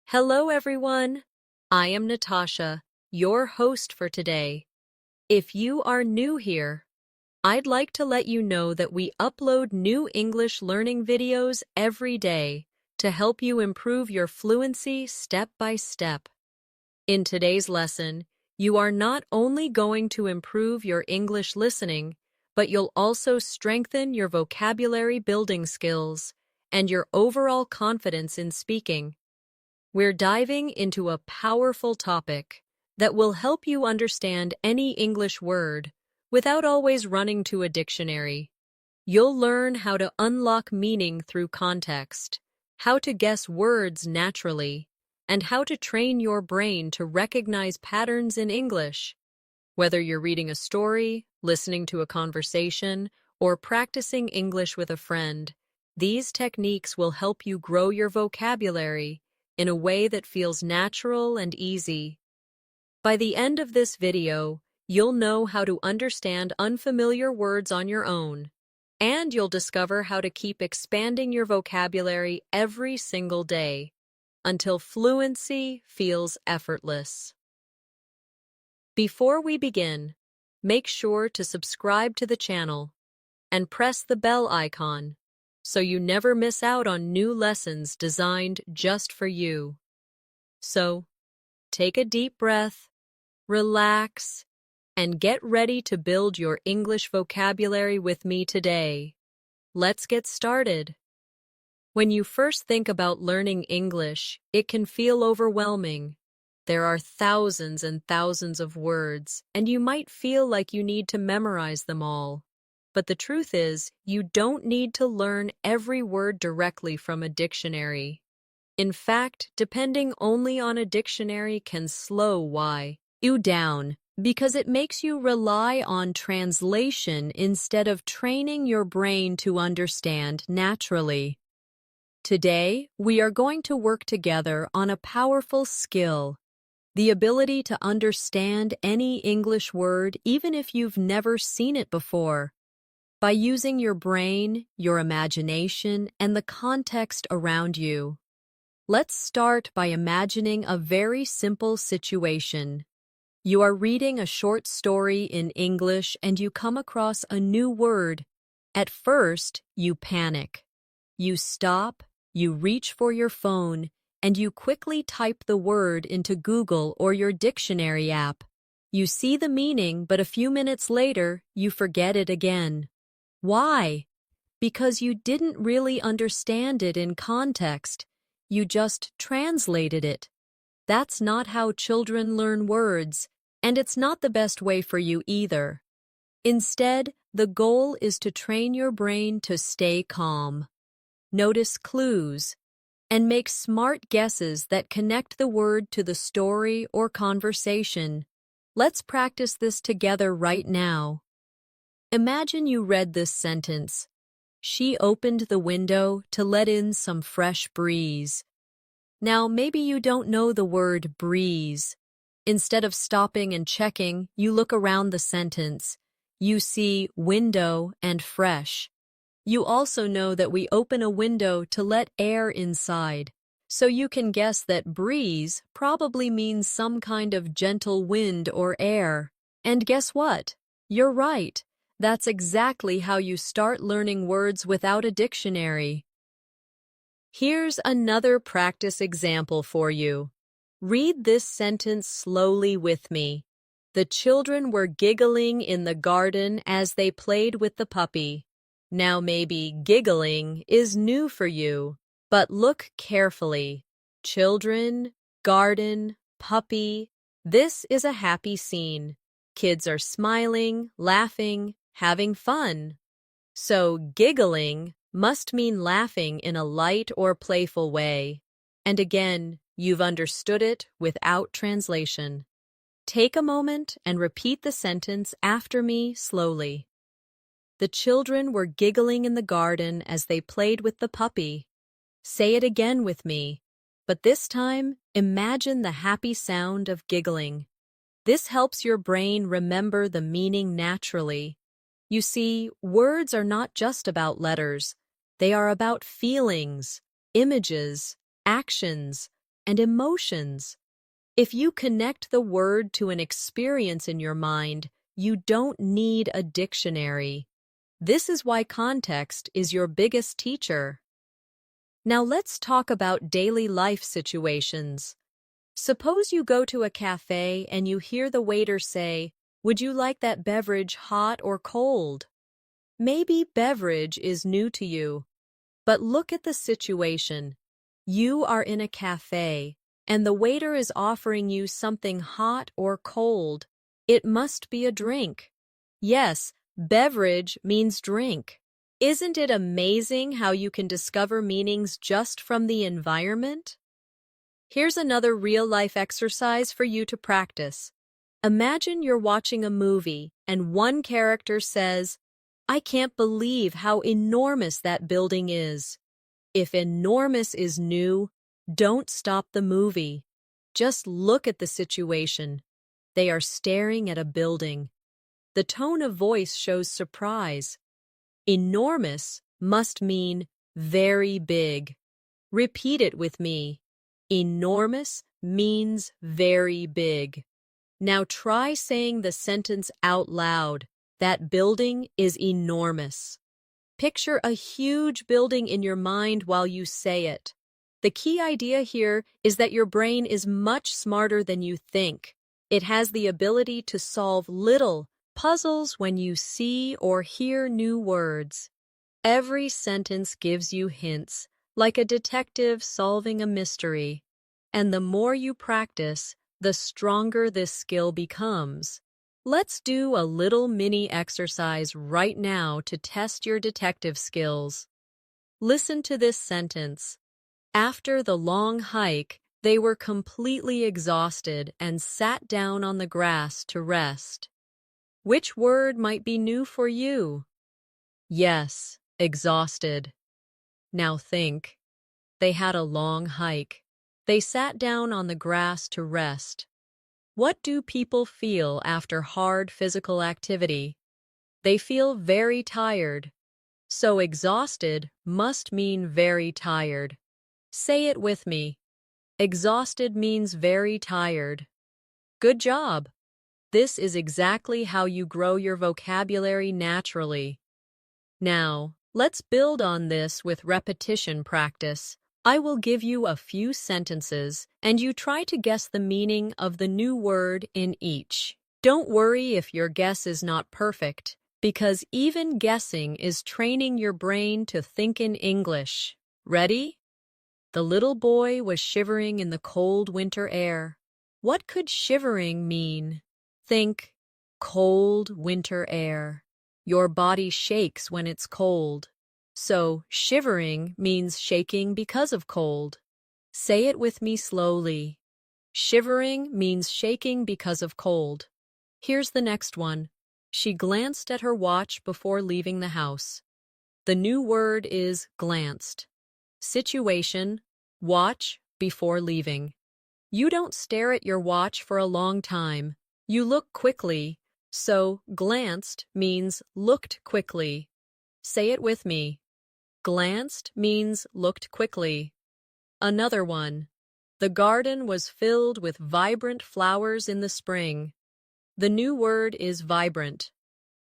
Hello, everyone. I am Natasha, your host for today. If you are new here, I'd like to let you know that we upload new English learning videos every day to help you improve your fluency step by step. In today's lesson, you are not only going to improve your English listening, but you'll also strengthen your vocabulary building skills and your overall confidence in speaking. We're diving into a powerful topic that will help you understand any English word without always running to a dictionary. You'll learn how to unlock meaning through context, how to guess words naturally, and how to train your brain to recognize patterns in English. Whether you're reading a story, listening to a conversation, or practicing English with a friend, these techniques will help you grow your vocabulary in a way that feels natural and easy. By the end of this video, you'll know how to understand unfamiliar words on your own, and you'll discover how to keep expanding your vocabulary every single day until fluency feels effortless. Before we begin, make sure to subscribe to the channel and press the bell icon so you never miss out on new lessons designed just for you. So, take a deep breath, relax, and get ready to build your English vocabulary with me today. Let's get started. When you first think about learning English, it can feel overwhelming. There are thousands and thousands of words, and you might feel like you need to memorize them all. But the truth is, you don't need to learn every word directly from a dictionary. In fact, depending only on a dictionary can slow you down because it makes you rely on translation instead of training your brain to understand naturally. Today, we are going to work together on a powerful skill, the ability to understand any English word even if you've never seen it before. By using your brain, your imagination, and the context around you. Let's start by imagining a very simple situation. You are reading a short story in English and you come across a new word. At first, you panic. You stop, you reach for your phone, and you quickly type the word into Google or your dictionary app. You see the meaning, but a few minutes later, you forget it again. Why? Because you didn't really understand it in context. You just translated it. That's not how children learn words, and it's not the best way for you either. Instead, the goal is to train your brain to stay calm. Notice clues, and make smart guesses that connect the word to the story or conversation. Let's practice this together right now. Imagine you read this sentence. She opened the window to let in some fresh breeze. Now, maybe you don't know the word breeze. Instead of stopping and checking, you look around the sentence. You see window and fresh. You also know that we open a window to let air inside, so you can guess that breeze probably means some kind of gentle wind or air. And guess what? You're right. That's exactly how you start learning words without a dictionary. Here's another practice example for you. Read this sentence slowly with me. The children were giggling in the garden as they played with the puppy. Now maybe giggling is new for you, but look carefully. Children, garden, puppy. This is a happy scene. Kids are smiling, laughing, having fun. So giggling must mean laughing in a light or playful way. And again, you've understood it without translation. Take a moment and repeat the sentence after me slowly. The children were giggling in the garden as they played with the puppy. Say it again with me, but this time, imagine the happy sound of giggling. This helps your brain remember the meaning naturally. You see, words are not just about letters. They are about feelings, images, actions, and emotions. If you connect the word to an experience in your mind, you don't need a dictionary. This is why context is your biggest teacher. Now let's talk about daily life situations. Suppose you go to a cafe and you hear the waiter say, "Would you like that beverage hot or cold?" Maybe beverage is new to you, but look at the situation. You are in a cafe, and the waiter is offering you something hot or cold. It must be a drink. Yes, beverage means drink. Isn't it amazing how you can discover meanings just from the environment? Here's another real-life exercise for you to practice. Imagine you're watching a movie and one character says, "I can't believe how enormous that building is." If enormous is new, don't stop the movie. Just look at the situation. They are staring at a building. The tone of voice shows surprise. Enormous must mean very big. Repeat it with me. Enormous means very big. Now try saying the sentence out loud. That building is enormous. Picture a huge building in your mind while you say it. The key idea here is that your brain is much smarter than you think. It has the ability to solve little puzzles when you see or hear new words. Every sentence gives you hints, like a detective solving a mystery. And the more you practice, the stronger this skill becomes. Let's do a little mini exercise right now to test your detective skills. Listen to this sentence. After the long hike, they were completely exhausted and sat down on the grass to rest. Which word might be new for you? Yes, exhausted. Now think. They had a long hike. They sat down on the grass to rest. What do people feel after hard physical activity? They feel very tired. So exhausted must mean very tired. Say it with me. Exhausted means very tired. Good job. This is exactly how you grow your vocabulary naturally. Now, let's build on this with repetition practice. I will give you a few sentences, and you try to guess the meaning of the new word in each. Don't worry if your guess is not perfect, because even guessing is training your brain to think in English. Ready? The little boy was shivering in the cold winter air. What could shivering mean? Think, cold winter air. Your body shakes when it's cold. So, shivering means shaking because of cold. Say it with me slowly. Shivering means shaking because of cold. Here's the next one. She glanced at her watch before leaving the house. The new word is glanced. Situation, watch before leaving. You don't stare at your watch for a long time. You look quickly, so glanced means looked quickly. Say it with me. Glanced means looked quickly. Another one. The garden was filled with vibrant flowers in the spring. The new word is vibrant.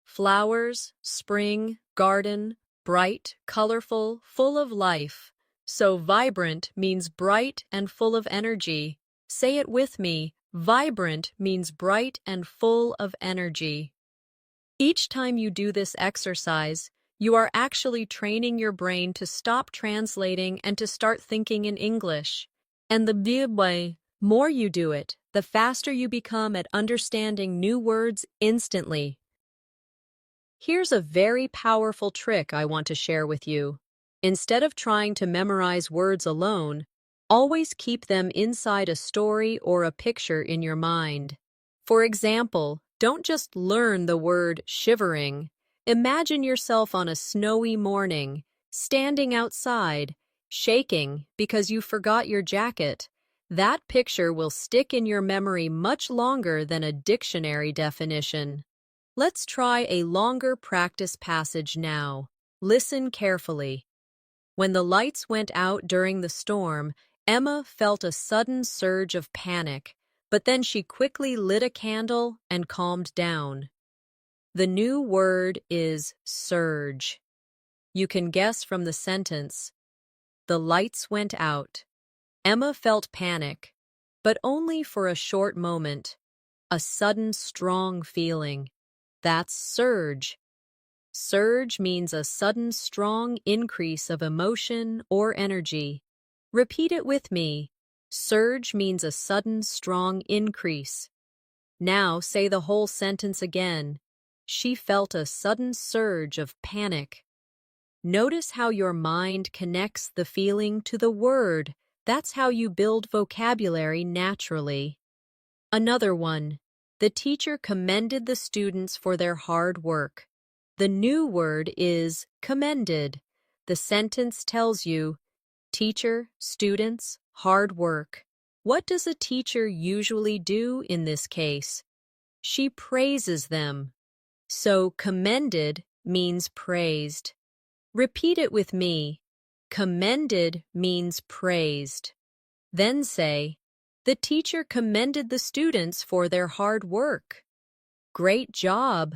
Flowers, spring, garden, bright, colorful, full of life. So vibrant means bright and full of energy. Say it with me. Vibrant means bright and full of energy. Each time you do this exercise, you are actually training your brain to stop translating and to start thinking in English. And the more you do it, the faster you become at understanding new words instantly. Here's a very powerful trick I want to share with you. Instead of trying to memorize words alone, always keep them inside a story or a picture in your mind. For example, don't just learn the word shivering. Imagine yourself on a snowy morning, standing outside, shaking because you forgot your jacket. That picture will stick in your memory much longer than a dictionary definition. Let's try a longer practice passage now. Listen carefully. When the lights went out during the storm, Emma felt a sudden surge of panic, but then she quickly lit a candle and calmed down. The new word is surge. You can guess from the sentence. The lights went out. Emma felt panic, but only for a short moment. A sudden, strong feeling. That's surge. Surge means a sudden, strong increase of emotion or energy. Repeat it with me. Surge means a sudden, strong increase. Now say the whole sentence again. She felt a sudden surge of panic. Notice how your mind connects the feeling to the word. That's how you build vocabulary naturally. Another one. The teacher commended the students for their hard work. The new word is commended. The sentence tells you, teacher, students, hard work. What does a teacher usually do in this case? She praises them. So commended means praised. Repeat it with me. Commended means praised. Then say, the teacher commended the students for their hard work. Great job!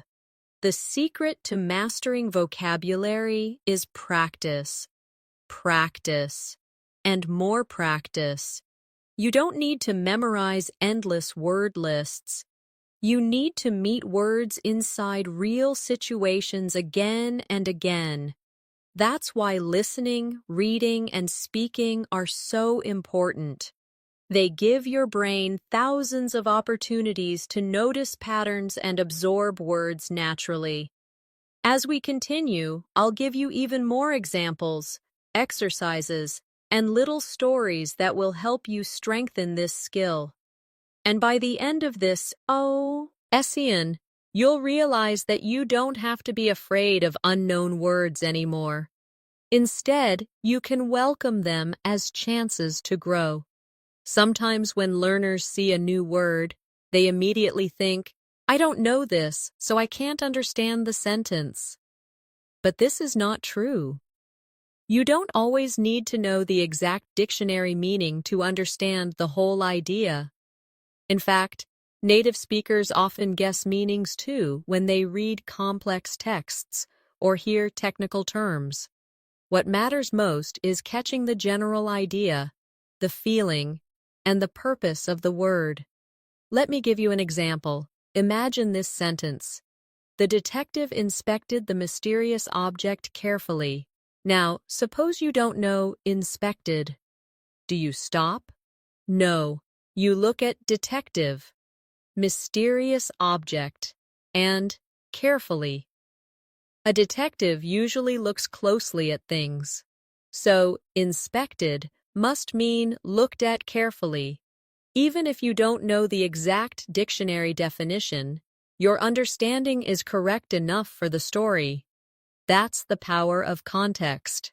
The secret to mastering vocabulary is practice. Practice. And more practice. You don't need to memorize endless word lists. You need to meet words inside real situations again and again. That's why listening, reading, and speaking are so important. They give your brain thousands of opportunities to notice patterns and absorb words naturally. As we continue, I'll give you even more examples, exercises, and little stories that will help you strengthen this skill. And by the end of this session, you'll realize that you don't have to be afraid of unknown words anymore. Instead, you can welcome them as chances to grow. Sometimes when learners see a new word, they immediately think, I don't know this, so I can't understand the sentence. But this is not true. You don't always need to know the exact dictionary meaning to understand the whole idea. In fact, native speakers often guess meanings too when they read complex texts or hear technical terms. What matters most is catching the general idea, the feeling, and the purpose of the word. Let me give you an example. Imagine this sentence. The detective inspected the mysterious object carefully. Now, suppose you don't know inspected. Do you stop? No. You look at detective, mysterious object, and carefully. A detective usually looks closely at things. So, inspected must mean looked at carefully. Even if you don't know the exact dictionary definition, your understanding is correct enough for the story. That's the power of context.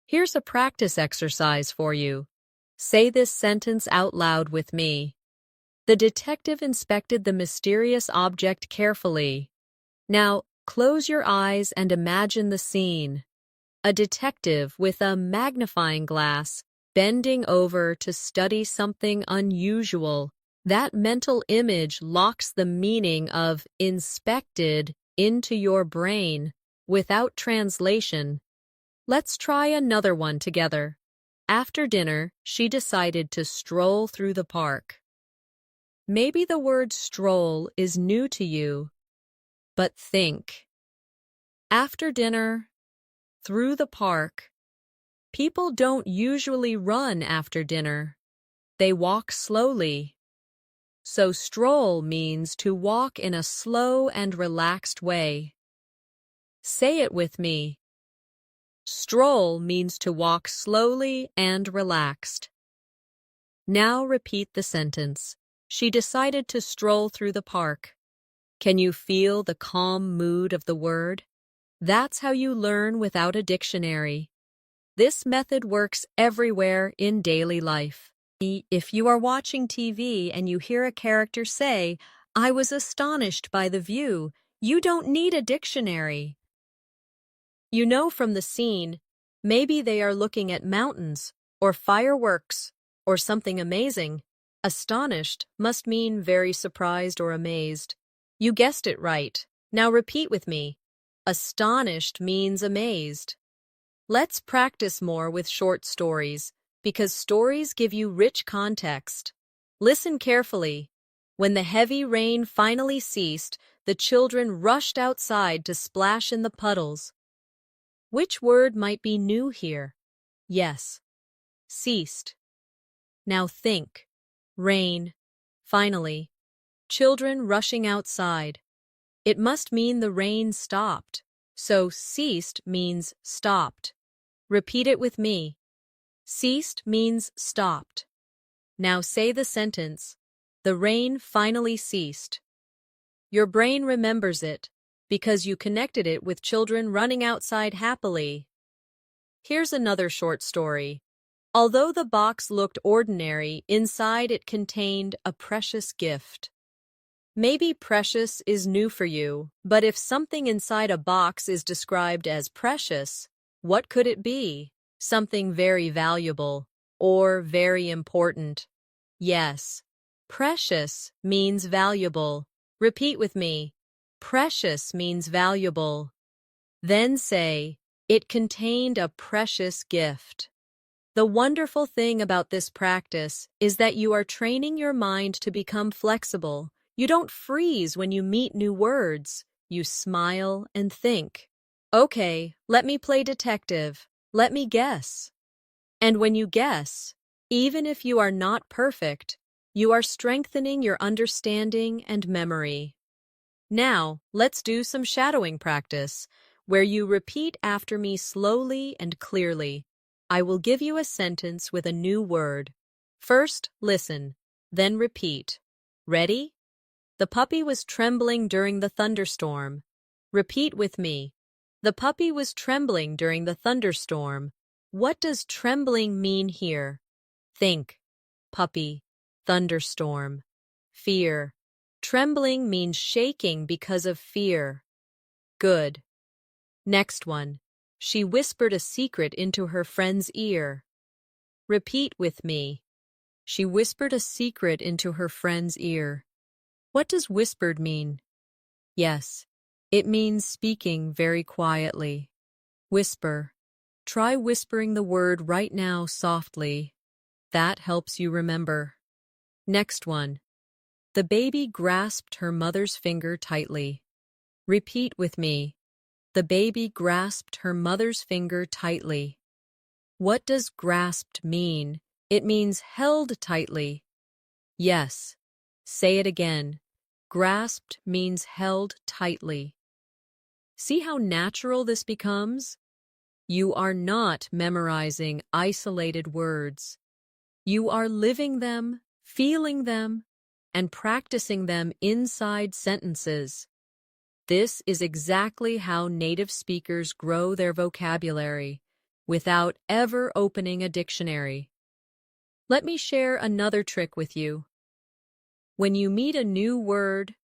Here's a practice exercise for you. Say this sentence out loud with me. The detective inspected the mysterious object carefully. Now, close your eyes and imagine the scene. A detective with a magnifying glass bending over to study something unusual. That mental image locks the meaning of inspected into your brain without translation. Let's try another one together. After dinner, she decided to stroll through the park. Maybe the word stroll is new to you, but think. After dinner, through the park. People don't usually run after dinner. They walk slowly. So stroll means to walk in a slow and relaxed way. Say it with me. Stroll means to walk slowly and relaxed. Now repeat the sentence. She decided to stroll through the park. Can you feel the calm mood of the word? That's how you learn without a dictionary. This method works everywhere in daily life. If you are watching TV and you hear a character say, I was astonished by the view, you don't need a dictionary. You know from the scene, maybe they are looking at mountains, or fireworks, or something amazing. Astonished must mean very surprised or amazed. You guessed it right. Now repeat with me. Astonished means amazed. Let's practice more with short stories, because stories give you rich context. Listen carefully. When the heavy rain finally ceased, the children rushed outside to splash in the puddles. Which word might be new here? Yes, ceased. Now think. Rain. Finally. Children rushing outside. It must mean the rain stopped. So ceased means stopped. Repeat it with me. Ceased means stopped. Now say the sentence. The rain finally ceased. Your brain remembers it because you connected it with children running outside happily. Here's another short story. Although the box looked ordinary, inside it contained a precious gift. Maybe precious is new for you, but if something inside a box is described as precious, what could it be? Something very valuable or very important. Yes, precious means valuable. Repeat with me. Precious means valuable. Then say, it contained a precious gift. The wonderful thing about this practice is that you are training your mind to become flexible. You don't freeze when you meet new words. You smile and think. Okay, let me play detective. Let me guess. And when you guess, even if you are not perfect, you are strengthening your understanding and memory. Now, let's do some shadowing practice, where you repeat after me slowly and clearly. I will give you a sentence with a new word. First, listen, then repeat. Ready? The puppy was trembling during the thunderstorm. Repeat with me. The puppy was trembling during the thunderstorm. What does trembling mean here? Think. Puppy. Thunderstorm. Fear. Trembling means shaking because of fear. Good. Next one. She whispered a secret into her friend's ear. Repeat with me. She whispered a secret into her friend's ear. What does whispered mean? Yes, it means speaking very quietly. Whisper. Try whispering the word right now softly. That helps you remember. Next one. The baby grasped her mother's finger tightly. Repeat with me. The baby grasped her mother's finger tightly. What does grasped mean? It means held tightly. Yes. Say it again. Grasped means held tightly. See how natural this becomes? You are not memorizing isolated words. You are living them, feeling them, and practicing them inside sentences. This is exactly how native speakers grow their vocabulary, without ever opening a dictionary. Let me share another trick with you. When you meet a new word,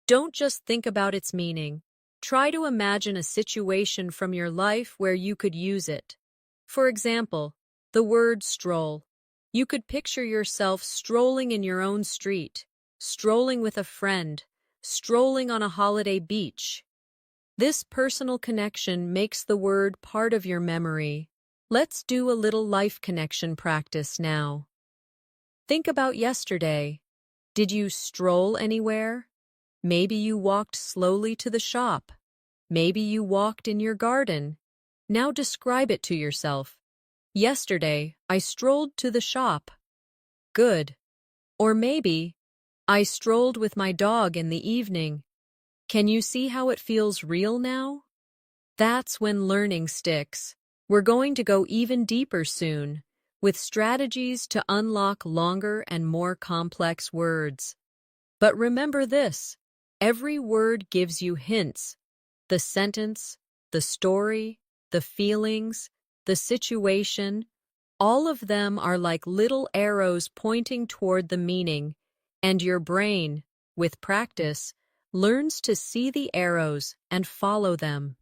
don't just think about its meaning. Try to imagine a situation from your life where you could use it. For example, the word stroll. You could picture yourself strolling in your own street, strolling with a friend, strolling on a holiday beach. This personal connection makes the word part of your memory. Let's do a little life connection practice now. Think about yesterday. Did you stroll anywhere? Maybe you walked slowly to the shop. Maybe you walked in your garden. Now describe it to yourself. Yesterday, I strolled to the shop. Good. Or maybe, I strolled with my dog in the evening. Can you see how it feels real now? That's when learning sticks. We're going to go even deeper soon, with strategies to unlock longer and more complex words. But remember this, every word gives you hints. The sentence, the story, the feelings, the situation, all of them are like little arrows pointing toward the meaning, and your brain, with practice, learns to see the arrows and follow them.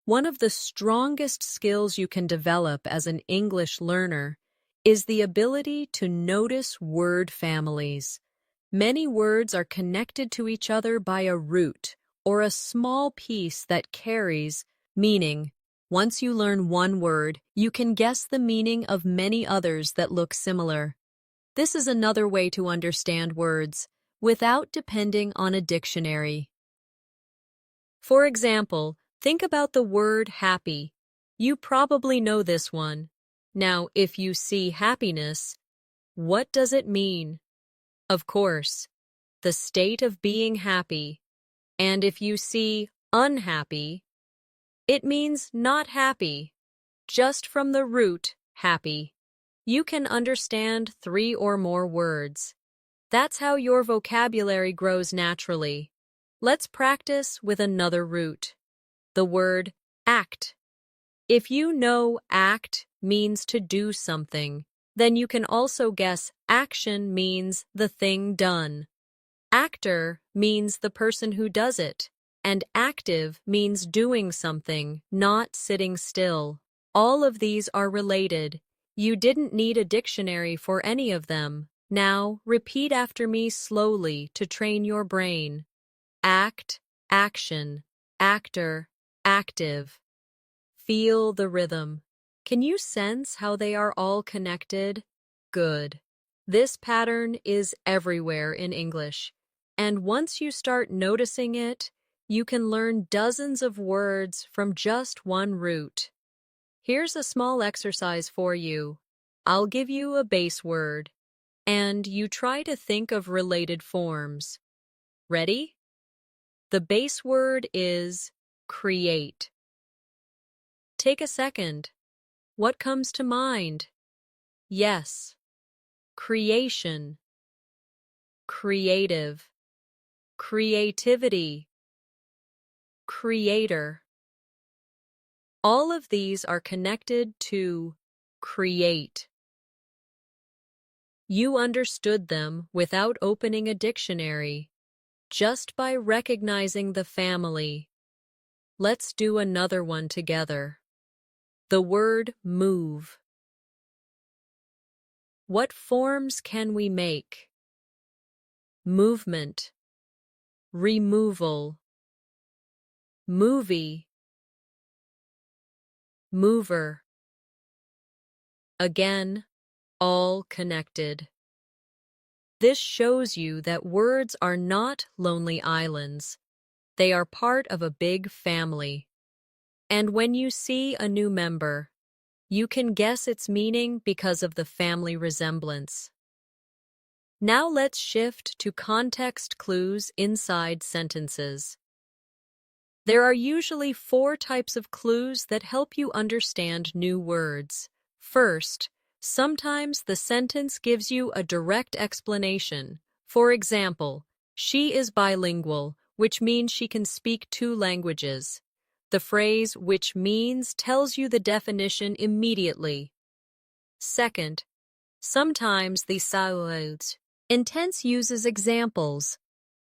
One of the strongest skills you can develop as an English learner is the ability to notice word families. Many words are connected to each other by a root or a small piece that carries meaning. Once you learn one word, you can guess the meaning of many others that look similar. This is another way to understand words without depending on a dictionary. For example, think about the word happy. You probably know this one. Now, if you see happiness, what does it mean? Of course, the state of being happy. And if you see unhappy, it means not happy, just from the root happy. You can understand 3 or more words. That's how your vocabulary grows naturally. Let's practice with another root, the word act. If you know act means to do something, then you can also guess action means the thing done. Actor means the person who does it, and active means doing something, not sitting still. All of these are related. You didn't need a dictionary for any of them. Now, repeat after me slowly to train your brain. Act, action, actor, active. Feel the rhythm. Can you sense how they are all connected? Good. This pattern is everywhere in English. And once you start noticing it, you can learn dozens of words from just one root. Here's a small exercise for you. I'll give you a base word, and you try to think of related forms. Ready? The base word is create. Take a second. What comes to mind? Yes. Creation. Creative. Creativity. Creator. All of these are connected to create. You understood them without opening a dictionary, just by recognizing the family. Let's do another one together. The word move. What forms can we make? Movement. Removal. Movie. Mover. Again, all connected. This shows you that words are not lonely islands. They are part of a big family. And when you see a new member, you can guess its meaning because of the family resemblance. Now let's shift to context clues inside sentences. There are usually 4 types of clues that help you understand new words. First, sometimes the sentence gives you a direct explanation. For example, she is bilingual, which means she can speak 2 languages. The phrase which means tells you the definition immediately. Second, sometimes the intense uses examples.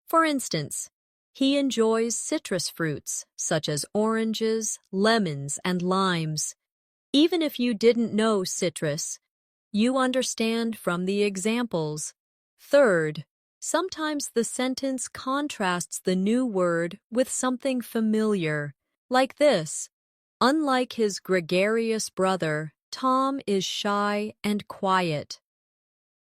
For instance, he enjoys citrus fruits, such as oranges, lemons, and limes. Even if you didn't know citrus, you understand from the examples. Third, sometimes the sentence contrasts the new word with something familiar, like this. Unlike his gregarious brother, Tom is shy and quiet.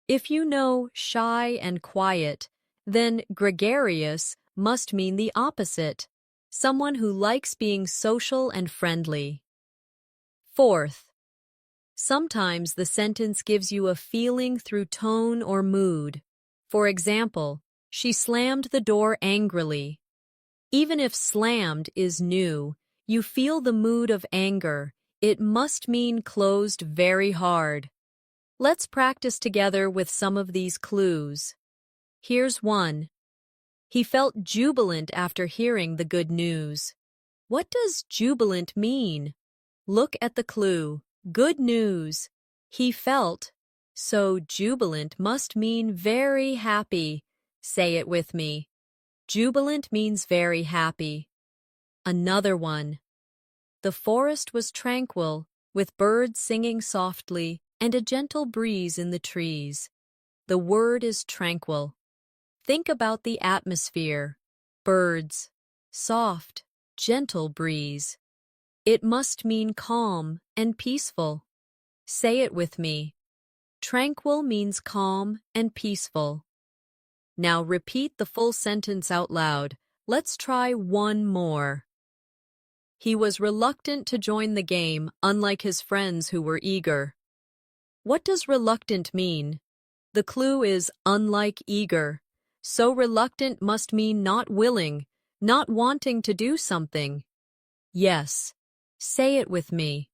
If you know shy and quiet, then gregarious must mean the opposite, someone who likes being social and friendly. Fourth, sometimes the sentence gives you a feeling through tone or mood. For example, she slammed the door angrily. Even if slammed is new, you feel the mood of anger. It must mean closed very hard. Let's practice together with some of these clues. Here's one. He felt jubilant after hearing the good news. What does jubilant mean? Look at the clue. Good news. He felt. So jubilant must mean very happy. Say it with me. Jubilant means very happy. Another one. The forest was tranquil, with birds singing softly, and a gentle breeze in the trees. The word is tranquil. Think about the atmosphere. Birds. Soft, gentle breeze. It must mean calm and peaceful. Say it with me. Tranquil means calm and peaceful. Now repeat the full sentence out loud. Let's try one more. He was reluctant to join the game, unlike his friends who were eager. What does reluctant mean? The clue is unlike eager. So reluctant must mean not willing, not wanting to do something. Yes. Say it with me.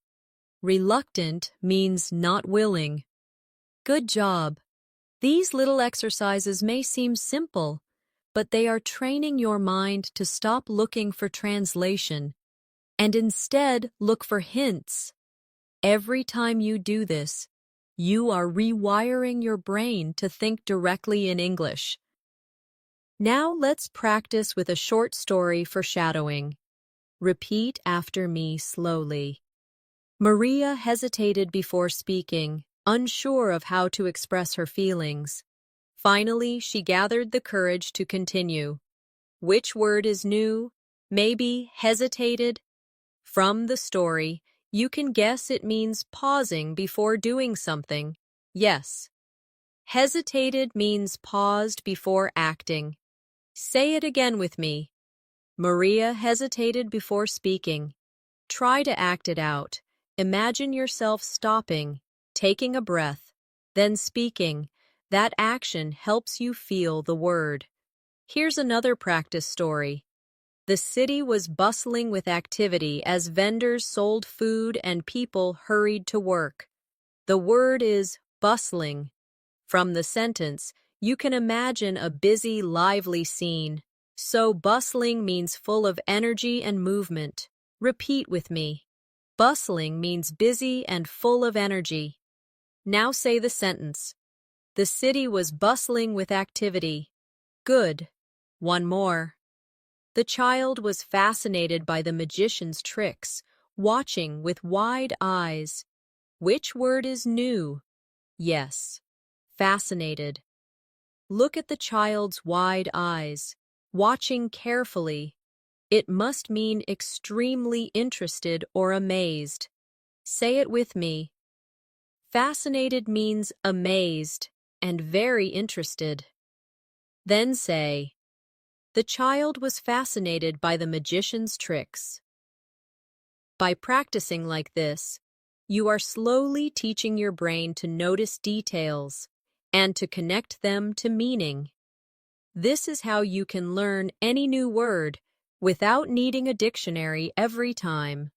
Reluctant means not willing. Good job. These little exercises may seem simple, but they are training your mind to stop looking for translation and instead look for hints. Every time you do this, you are rewiring your brain to think directly in English. Now let's practice with a short story for shadowing. Repeat after me slowly. Maria hesitated before speaking, unsure of how to express her feelings. Finally, she gathered the courage to continue. Which word is new? Maybe hesitated? From the story, you can guess it means pausing before doing something. Yes. Hesitated means paused before acting. Say it again with me. Maria hesitated before speaking. Try to act it out. Imagine yourself stopping, taking a breath, then speaking. That action helps you feel the word. Here's another practice story. The city was bustling with activity as vendors sold food and people hurried to work. The word is bustling. From the sentence, you can imagine a busy, lively scene. So bustling means full of energy and movement. Repeat with me. Bustling means busy and full of energy. Now say the sentence. The city was bustling with activity. Good. One more. The child was fascinated by the magician's tricks, watching with wide eyes. Which word is new? Yes. Fascinated. Look at the child's wide eyes, watching carefully. It must mean extremely interested or amazed. Say it with me. Fascinated means amazed and very interested. Then say, the child was fascinated by the magician's tricks. By practicing like this, you are slowly teaching your brain to notice details and to connect them to meaning. This is how you can learn any new word without needing a dictionary every time.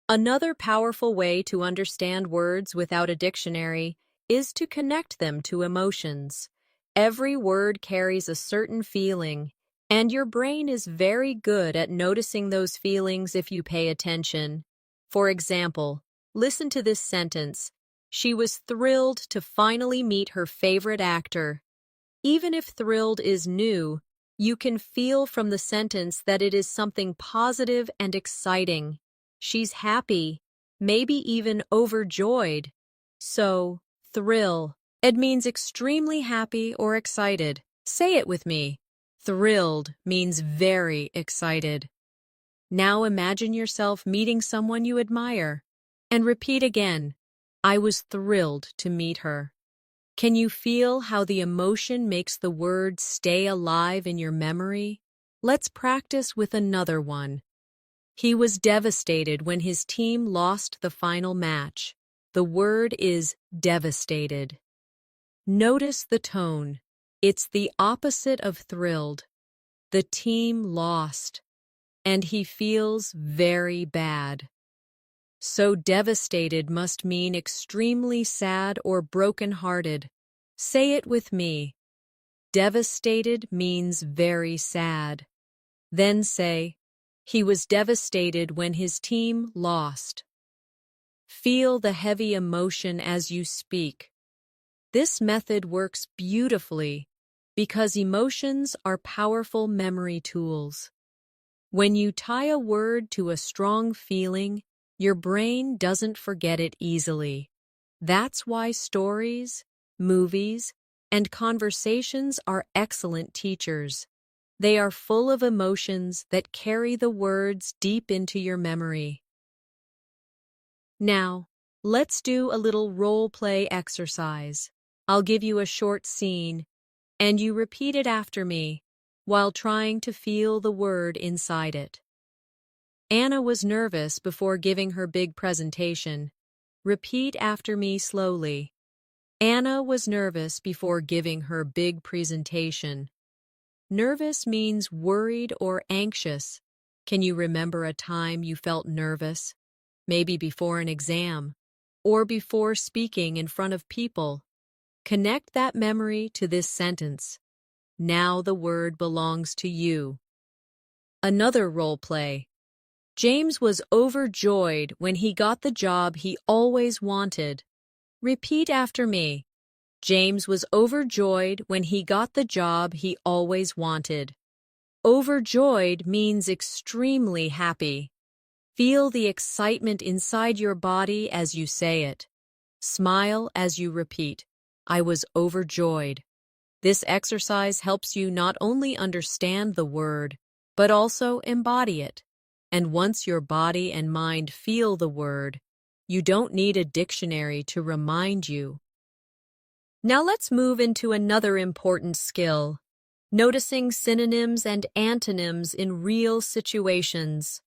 Another powerful way to understand words without a dictionary is to connect them to emotions. Every word carries a certain feeling, and your brain is very good at noticing those feelings if you pay attention. For example, listen to this sentence. She was thrilled to finally meet her favorite actor. Even if thrilled is new, you can feel from the sentence that it is something positive and exciting. She's happy, maybe even overjoyed. So, thrill. It means extremely happy or excited. Say it with me. Thrilled means very excited. Now imagine yourself meeting someone you admire. And repeat again. I was thrilled to meet her. Can you feel how the emotion makes the word stay alive in your memory? Let's practice with another one. He was devastated when his team lost the final match. The word is devastated. Notice the tone. It's the opposite of thrilled. The team lost, and he feels very bad. So devastated must mean extremely sad or broken-hearted. Say it with me. Devastated means very sad. Then say, he was devastated when his team lost. Feel the heavy emotion as you speak. This method works beautifully because emotions are powerful memory tools. When you tie a word to a strong feeling, your brain doesn't forget it easily. That's why stories, movies, and conversations are excellent teachers. They are full of emotions that carry the words deep into your memory. Now, let's do a little role play exercise. I'll give you a short scene, and you repeat it after me while trying to feel the word inside it. Anna was nervous before giving her big presentation. Repeat after me slowly. Anna was nervous before giving her big presentation. Nervous means worried or anxious. Can you remember a time you felt nervous? Maybe before an exam, or before speaking in front of people. Connect that memory to this sentence. Now the word belongs to you. Another role play. James was overjoyed when he got the job he always wanted. Repeat after me. James was overjoyed when he got the job he always wanted. Overjoyed means extremely happy. Feel the excitement inside your body as you say it. Smile as you repeat, I was overjoyed. This exercise helps you not only understand the word, but also embody it. And once your body and mind feel the word, you don't need a dictionary to remind you. Now let's move into another important skill, noticing synonyms and antonyms in real situations.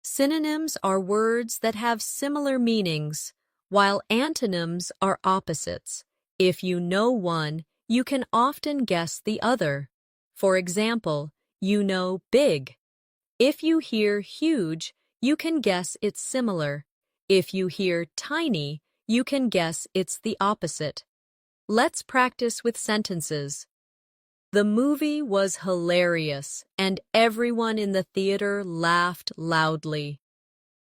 Synonyms are words that have similar meanings, while antonyms are opposites. If you know one, you can often guess the other. For example, you know big. If you hear huge, you can guess it's similar. If you hear tiny, you can guess it's the opposite. Let's practice with sentences. The movie was hilarious, and everyone in the theater laughed loudly.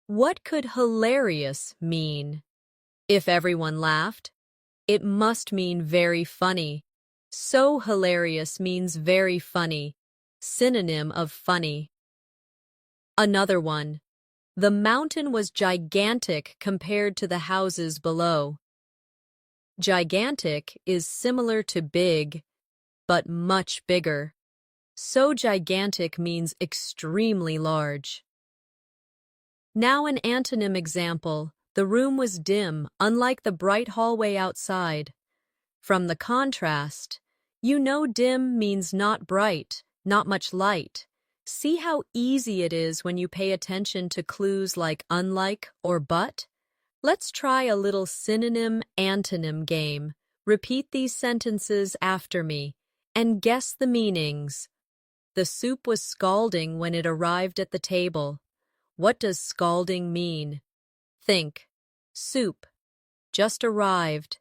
What could hilarious mean? If everyone laughed, it must mean very funny. So hilarious means very funny, synonym of funny. Another one. The mountain was gigantic compared to the houses below. Gigantic is similar to big, but much bigger. So gigantic means extremely large. Now an antonym example. The room was dim, unlike the bright hallway outside. From the contrast, you know dim means not bright, not much light. See how easy it is when you pay attention to clues like unlike or but? Let's try a little synonym-antonym game. Repeat these sentences after me and guess the meanings. The soup was scalding when it arrived at the table. What does scalding mean? Think. Soup. Just arrived.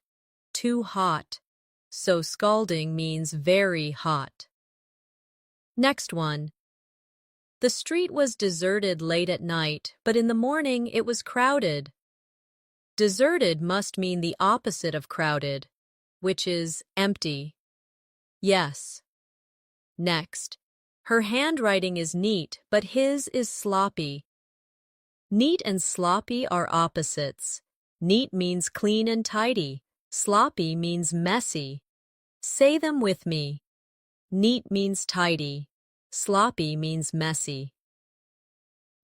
Too hot. So scalding means very hot. Next one. The street was deserted late at night, but in the morning it was crowded. Deserted must mean the opposite of crowded, which is empty. Yes. Next. Her handwriting is neat, but his is sloppy. Neat and sloppy are opposites. Neat means clean and tidy. Sloppy means messy. Say them with me. Neat means tidy. Sloppy means messy.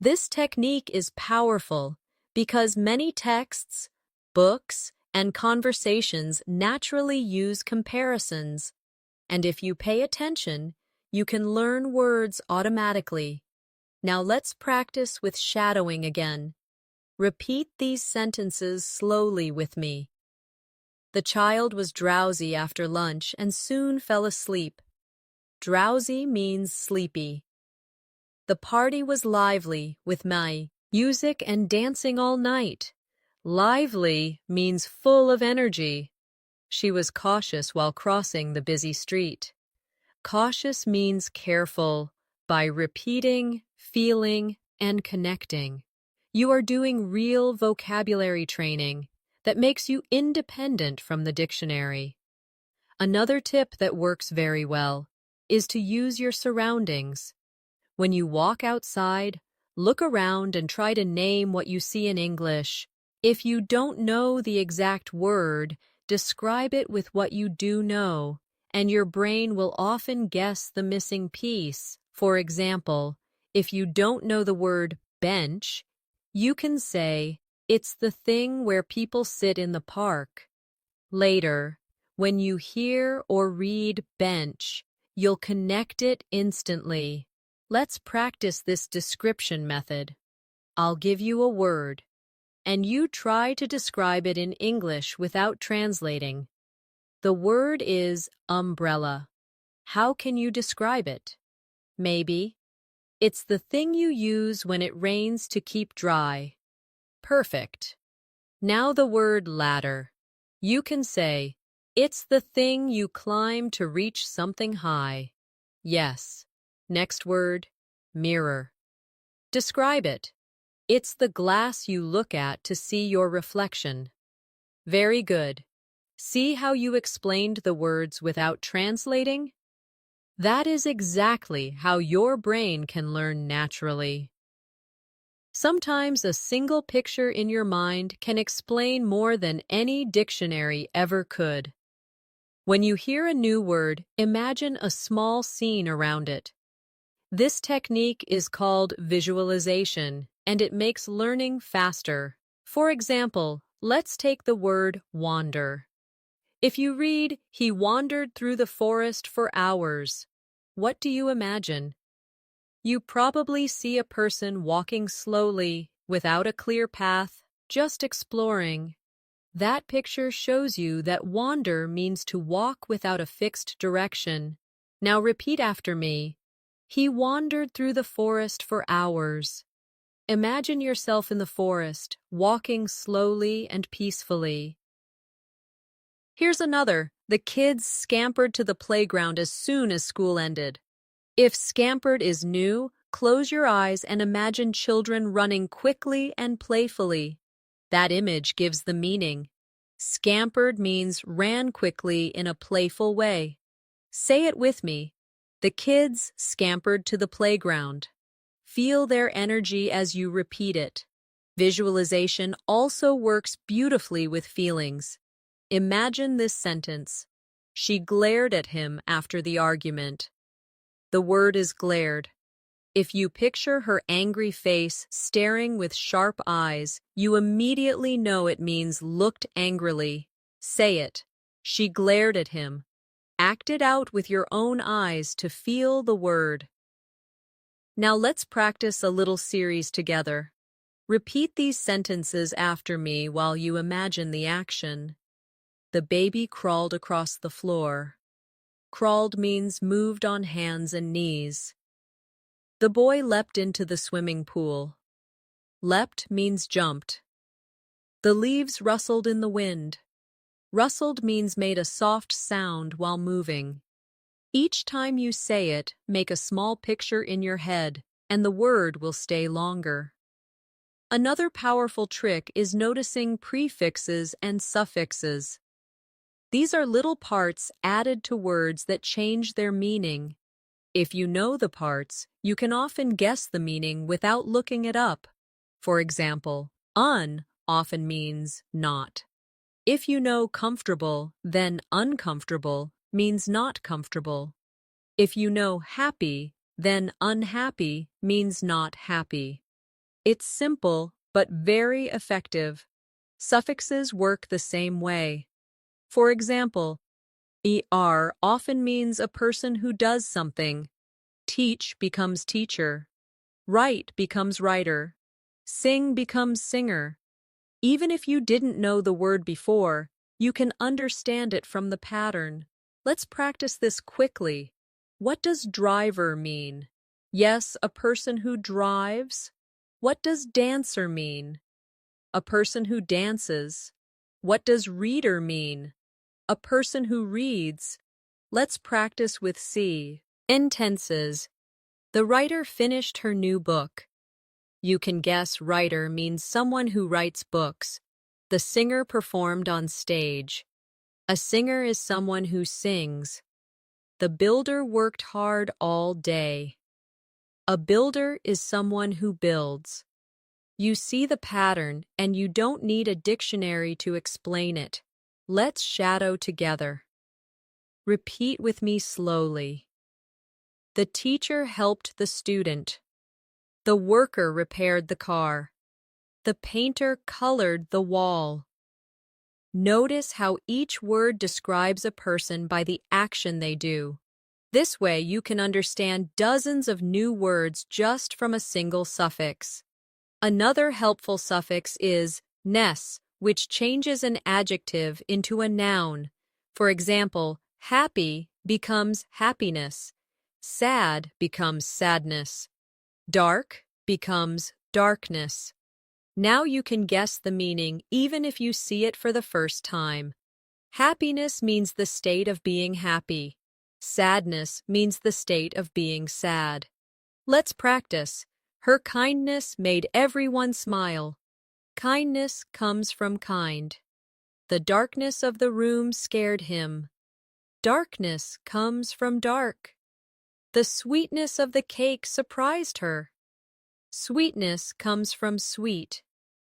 This technique is powerful because many texts, books, and conversations naturally use comparisons. And if you pay attention, you can learn words automatically. Now let's practice with shadowing again. Repeat these sentences slowly with me. The child was drowsy after lunch and soon fell asleep. Drowsy means sleepy. The party was lively with music and dancing all night. Lively means full of energy. She was cautious while crossing the busy street. Cautious means careful by repeating, feeling, and connecting. You are doing real vocabulary training that makes you independent from the dictionary. Another tip that works very well is to use your surroundings. When you walk outside, look around and try to name what you see in English. If you don't know the exact word, describe it with what you do know, and your brain will often guess the missing piece. For example, if you don't know the word bench, you can say, "It's the thing where people sit in the park." Later, when you hear or read bench, you'll connect it instantly. Let's practice this description method. I'll give you a word, and you try to describe it in English without translating. The word is umbrella. How can you describe it? Maybe, "It's the thing you use when it rains to keep dry." Perfect. Now the word ladder. You can say, "It's the thing you climb to reach something high." Yes. Next word, mirror. Describe it. "It's the glass you look at to see your reflection." Very good. See how you explained the words without translating? That is exactly how your brain can learn naturally. Sometimes a single picture in your mind can explain more than any dictionary ever could. When you hear a new word, imagine a small scene around it. This technique is called visualization, and it makes learning faster. For example, let's take the word wander. If you read, "He wandered through the forest for hours," what do you imagine? You probably see a person walking slowly, without a clear path, just exploring. That picture shows you that wander means to walk without a fixed direction. Now repeat after me. He wandered through the forest for hours. Imagine yourself in the forest, walking slowly and peacefully. Here's another. The kids scampered to the playground as soon as school ended. If scampered is new, close your eyes and imagine children running quickly and playfully. That image gives the meaning. Scampered means ran quickly in a playful way. Say it with me. The kids scampered to the playground. Feel their energy as you repeat it. Visualization also works beautifully with feelings. Imagine this sentence. She glared at him after the argument. The word is glared. If you picture her angry face staring with sharp eyes, you immediately know it means looked angrily. Say it. She glared at him. Act it out with your own eyes to feel the word. Now let's practice a little series together. Repeat these sentences after me while you imagine the action. The baby crawled across the floor. Crawled means moved on hands and knees. The boy leapt into the swimming pool. Leapt means jumped. The leaves rustled in the wind. Rustled means made a soft sound while moving. Each time you say it, make a small picture in your head, and the word will stay longer. Another powerful trick is noticing prefixes and suffixes. These are little parts added to words that change their meaning. If you know the parts, you can often guess the meaning without looking it up. For example, un often means not. If you know comfortable, then uncomfortable means not comfortable. If you know happy, then unhappy means not happy. It's simple, but very effective. Suffixes work the same way. For example, er often means a person who does something. Teach becomes teacher. Write becomes writer. Sing becomes singer. Even if you didn't know the word before, you can understand it from the pattern. Let's practice this quickly. What does driver mean? Yes, a person who drives. What does dancer mean? A person who dances. What does reader mean? A person who reads. Let's practice with C. Intenses. The writer finished her new book. You can guess writer means someone who writes books. The singer performed on stage. A singer is someone who sings. The builder worked hard all day. A builder is someone who builds. You see the pattern, and you don't need a dictionary to explain it. Let's shadow together. Repeat with me slowly. The teacher helped the student. The worker repaired the car. The painter colored the wall. Notice how each word describes a person by the action they do. This way, you can understand dozens of new words just from a single suffix. Another helpful suffix is ness, which changes an adjective into a noun. For example, happy becomes happiness. Sad becomes sadness. Dark becomes darkness. Now you can guess the meaning even if you see it for the first time. Happiness means the state of being happy. Sadness means the state of being sad. Let's practice. Her kindness made everyone smile. Kindness comes from kind. The darkness of the room scared him. Darkness comes from dark. The sweetness of the cake surprised her. Sweetness comes from sweet.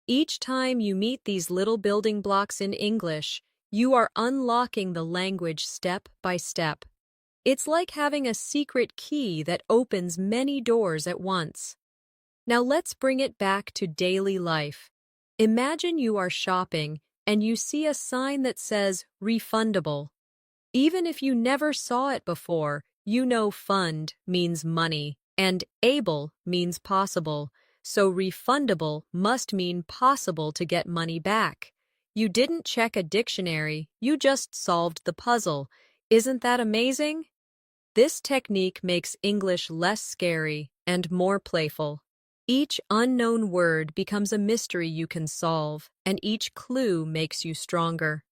Each time you meet these little building blocks in English, you are unlocking the language step by step. It's like having a secret key that opens many doors at once. Now let's bring it back to daily life. Imagine you are shopping and you see a sign that says refundable. Even if you never saw it before, you know fund means money and able means possible. So refundable must mean possible to get money back. You didn't check a dictionary, you just solved the puzzle. Isn't that amazing? This technique makes English less scary and more playful. Each unknown word becomes a mystery you can solve, and each clue makes you stronger.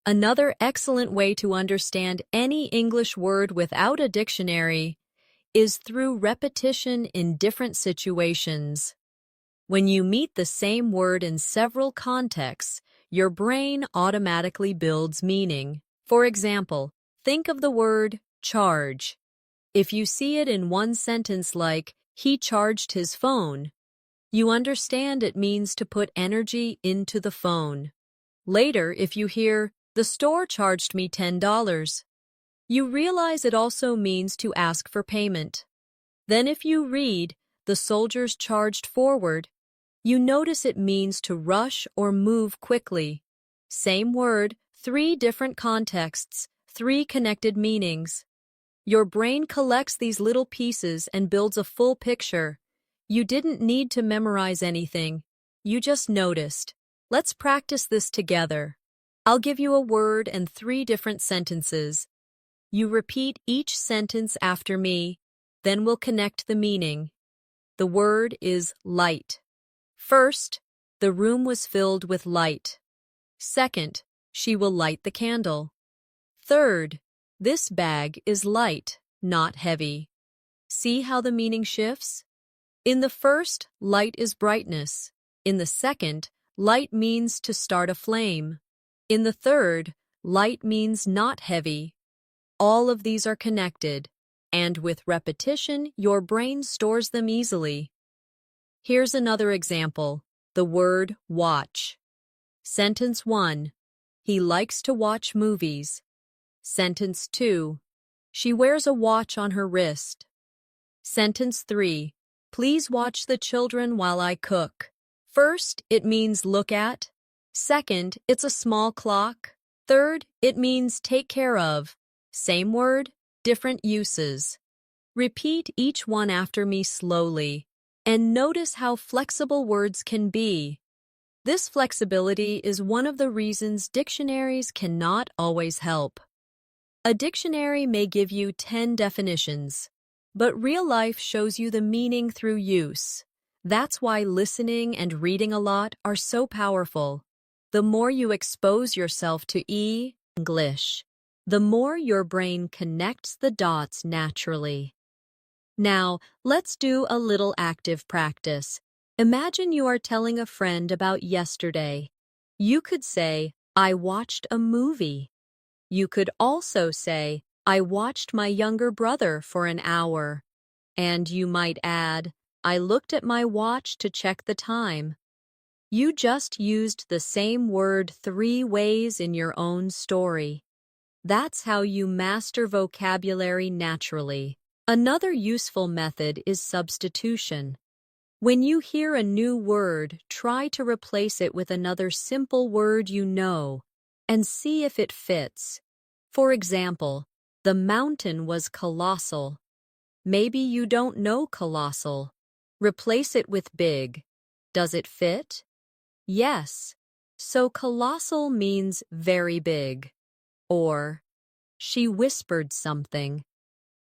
Another excellent way to understand any English word without a dictionary is through repetition in different situations. When you meet the same word in several contexts, your brain automatically builds meaning. For example, think of the word charge. If you see it in one sentence like, he charged his phone, you understand it means to put energy into the phone. Later, if you hear, the store charged me $10, you realize it also means to ask for payment. Then if you read, the soldiers charged forward, you notice it means to rush or move quickly. Same word, 3 different contexts, 3 connected meanings. Your brain collects these little pieces and builds a full picture. You didn't need to memorize anything. You just noticed. Let's practice this together. I'll give you a word and 3 different sentences. You repeat each sentence after me, then we'll connect the meaning. The word is light. First, the room was filled with light. Second, she will light the candle. Third, this bag is light, not heavy. See how the meaning shifts? In the first, light is brightness. In the second, light means to start a flame. In the third, light means not heavy. All of these are connected, and with repetition, your brain stores them easily. Here's another example, the word watch. Sentence 1, he likes to watch movies. Sentence 2, she wears a watch on her wrist. Sentence 3, please watch the children while I cook. First, it means look at. Second, it's a small clock. Third, it means take care of. Same word, different uses. Repeat each one after me slowly, and notice how flexible words can be. This flexibility is one of the reasons dictionaries cannot always help. A dictionary may give you 10 definitions, but real life shows you the meaning through use. That's why listening and reading a lot are so powerful. The more you expose yourself to English, the more your brain connects the dots naturally. Now, let's do a little active practice. Imagine you are telling a friend about yesterday. You could say, I watched a movie. You could also say, I watched my younger brother for an hour. And you might add, I looked at my watch to check the time. You just used the same word 3 ways in your own story. That's how you master vocabulary naturally. Another useful method is substitution. When you hear a new word, try to replace it with another simple word you know and see if it fits. For example, the mountain was colossal. Maybe you don't know colossal. Replace it with big. Does it fit? Yes. So colossal means very big. Or, she whispered something.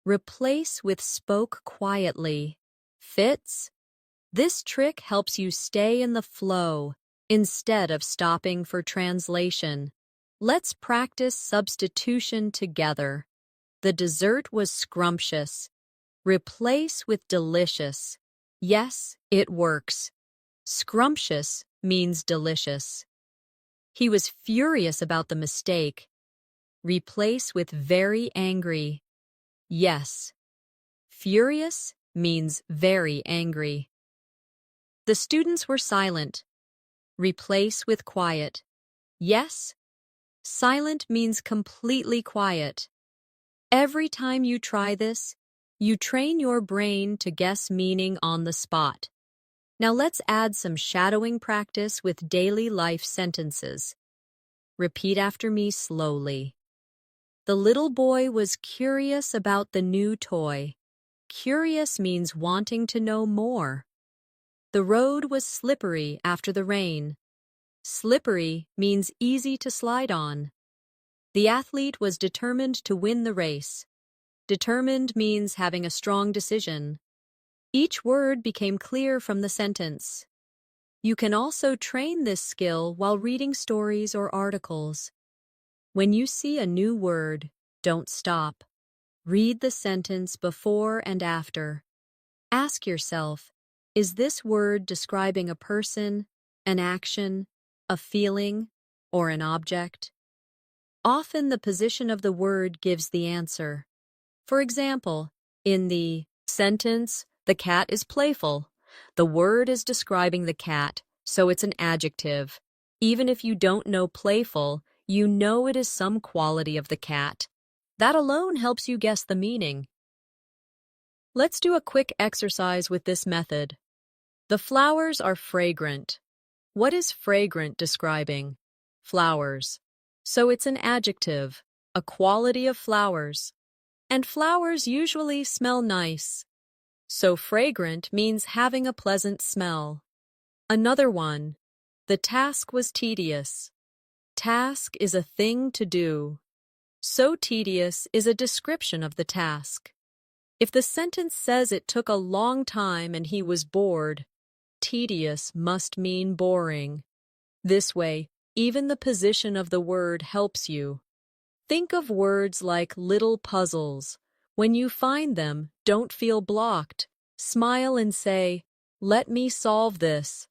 Replace with spoke quietly. Fits? This trick helps you stay in the flow instead of stopping for translation. Let's practice substitution together. The dessert was scrumptious. Replace with delicious. Yes, it works. Scrumptious means delicious. He was furious about the mistake. Replace with very angry. Yes. Furious means very angry. The students were silent. Replace with quiet. Yes. Silent means completely quiet. Every time you try this, you train your brain to guess meaning on the spot. Now let's add some shadowing practice with daily life sentences. Repeat after me slowly. The little boy was curious about the new toy. Curious means wanting to know more. The road was slippery after the rain. Slippery means easy to slide on. The athlete was determined to win the race. Determined means having a strong decision. Each word became clear from the sentence. You can also train this skill while reading stories or articles. When you see a new word, don't stop. Read the sentence before and after. Ask yourself, is this word describing a person, an action, a feeling, or an object? Often the position of the word gives the answer. For example, in the sentence, the cat is playful, the word is describing the cat, so it's an adjective. Even if you don't know playful, you know it is some quality of the cat. That alone helps you guess the meaning. Let's do a quick exercise with this method. The flowers are fragrant. What is fragrant describing? Flowers. So it's an adjective, a quality of flowers. And flowers usually smell nice. So fragrant means having a pleasant smell. Another one. The task was tedious. Task is a thing to do. So tedious is a description of the task. If the sentence says it took a long time and he was bored, tedious must mean boring. This way, even the position of the word helps you. Think of words like little puzzles. When you find them, don't feel blocked. Smile and say, "Let me solve this."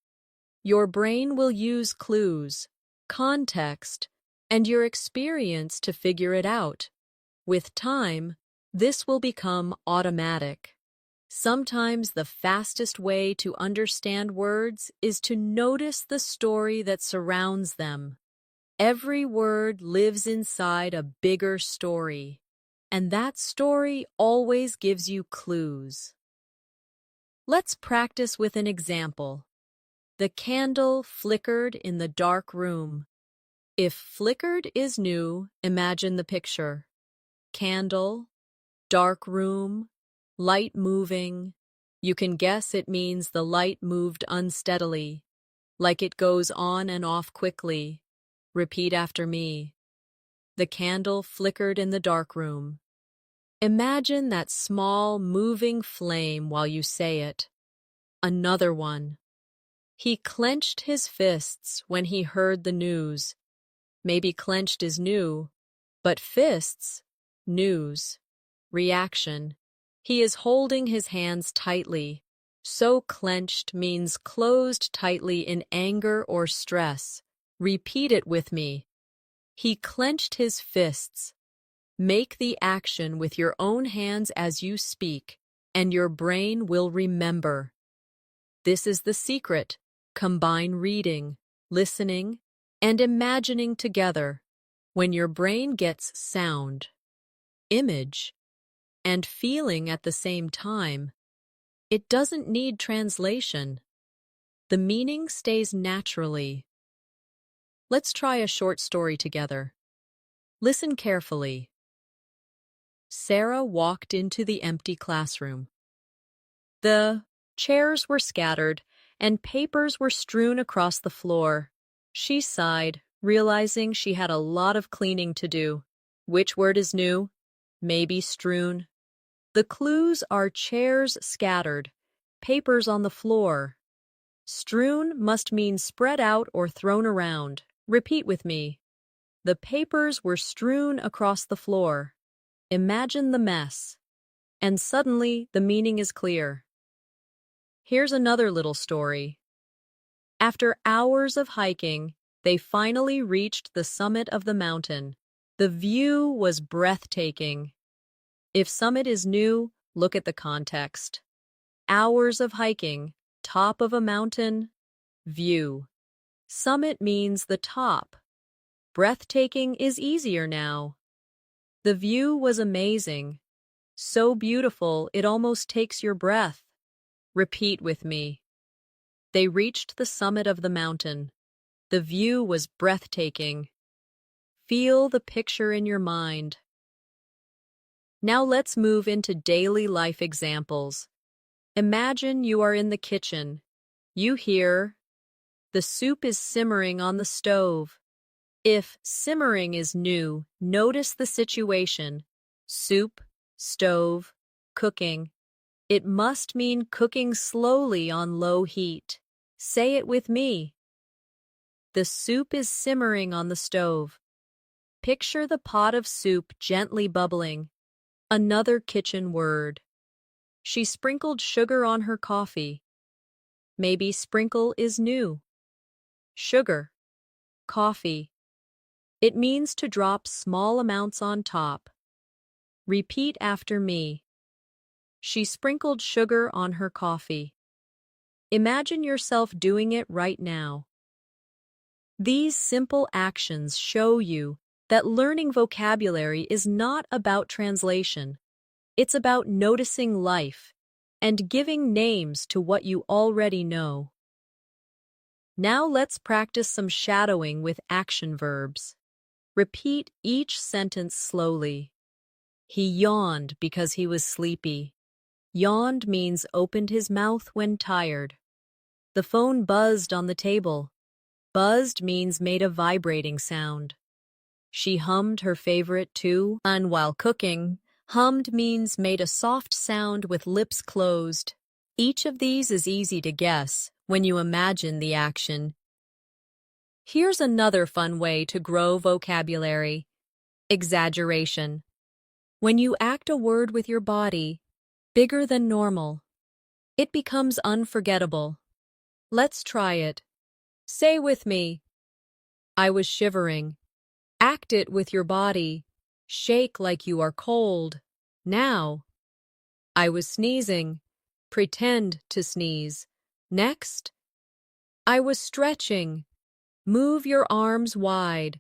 Your brain will use clues, context, and your experience to figure it out. With time, this will become automatic. Sometimes the fastest way to understand words is to notice the story that surrounds them. Every word lives inside a bigger story, and that story always gives you clues. Let's practice with an example. The candle flickered in the dark room. If flickered is new, imagine the picture. Candle, dark room, light moving. You can guess it means the light moved unsteadily, like it goes on and off quickly. Repeat after me. The candle flickered in the dark room. Imagine that small, moving flame while you say it. Another one. He clenched his fists when he heard the news. Maybe clenched is new, but fists, news, reaction. He is holding his hands tightly. So clenched means closed tightly in anger or stress. Repeat it with me. He clenched his fists. Make the action with your own hands as you speak, and your brain will remember. This is the secret. Combine reading, listening, and imagining together. When your brain gets sound, image, and feeling at the same time, it doesn't need translation. The meaning stays naturally. Let's try a short story together. Listen carefully. Sarah walked into the empty classroom. The chairs were scattered, and papers were strewn across the floor. She sighed, realizing she had a lot of cleaning to do. Which word is new? Maybe strewn. The clues are chairs scattered, papers on the floor. Strewn must mean spread out or thrown around. Repeat with me. The papers were strewn across the floor. Imagine the mess. And suddenly, the meaning is clear. Here's another little story. After hours of hiking, they finally reached the summit of the mountain. The view was breathtaking. If summit is new, look at the context. Hours of hiking, top of a mountain, view. Summit means the top. Breathtaking is easier now. The view was amazing. So beautiful it almost takes your breath. Repeat with me. They reached the summit of the mountain. The view was breathtaking. Feel the picture in your mind. Now let's move into daily life examples. Imagine you are in the kitchen. You hear, "The soup is simmering on the stove." If simmering is new, notice the situation. Soup, stove, cooking. It must mean cooking slowly on low heat. Say it with me. The soup is simmering on the stove. Picture the pot of soup gently bubbling. Another kitchen word. She sprinkled sugar on her coffee. Maybe sprinkle is new. Sugar, coffee. It means to drop small amounts on top. Repeat after me. She sprinkled sugar on her coffee. Imagine yourself doing it right now. These simple actions show you that learning vocabulary is not about translation. It's about noticing life and giving names to what you already know. Now let's practice some shadowing with action verbs. Repeat each sentence slowly. He yawned because he was sleepy. Yawned means opened his mouth when tired. The phone buzzed on the table. Buzzed means made a vibrating sound. She hummed her favorite tune, and while cooking, hummed means made a soft sound with lips closed. Each of these is easy to guess when you imagine the action. Here's another fun way to grow vocabulary. Exaggeration. When you act a word with your body, bigger than normal, it becomes unforgettable. Let's try it. Say with me. I was shivering. Act it with your body. Shake like you are cold. Now. I was sneezing. Pretend to sneeze. Next. I was stretching. Move your arms wide.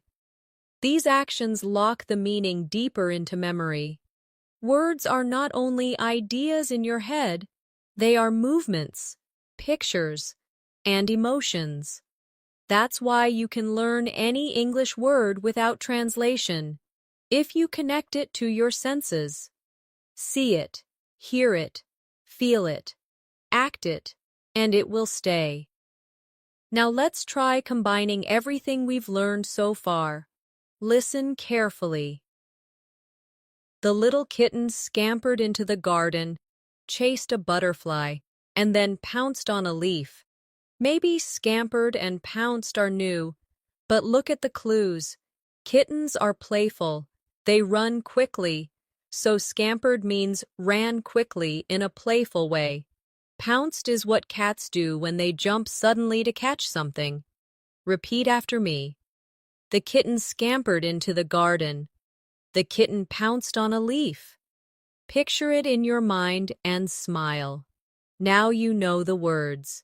These actions lock the meaning deeper into memory. Words are not only ideas in your head, they are movements, pictures, and emotions. That's why you can learn any English word without translation, if you connect it to your senses. See it, hear it, feel it, act it, and it will stay. Now let's try combining everything we've learned so far. Listen carefully. The little kitten scampered into the garden, chased a butterfly, and then pounced on a leaf. Maybe scampered and pounced are new, but look at the clues. Kittens are playful. They run quickly, so scampered means ran quickly in a playful way. Pounced is what cats do when they jump suddenly to catch something. Repeat after me. The kitten scampered into the garden. The kitten pounced on a leaf. Picture it in your mind and smile. Now you know the words.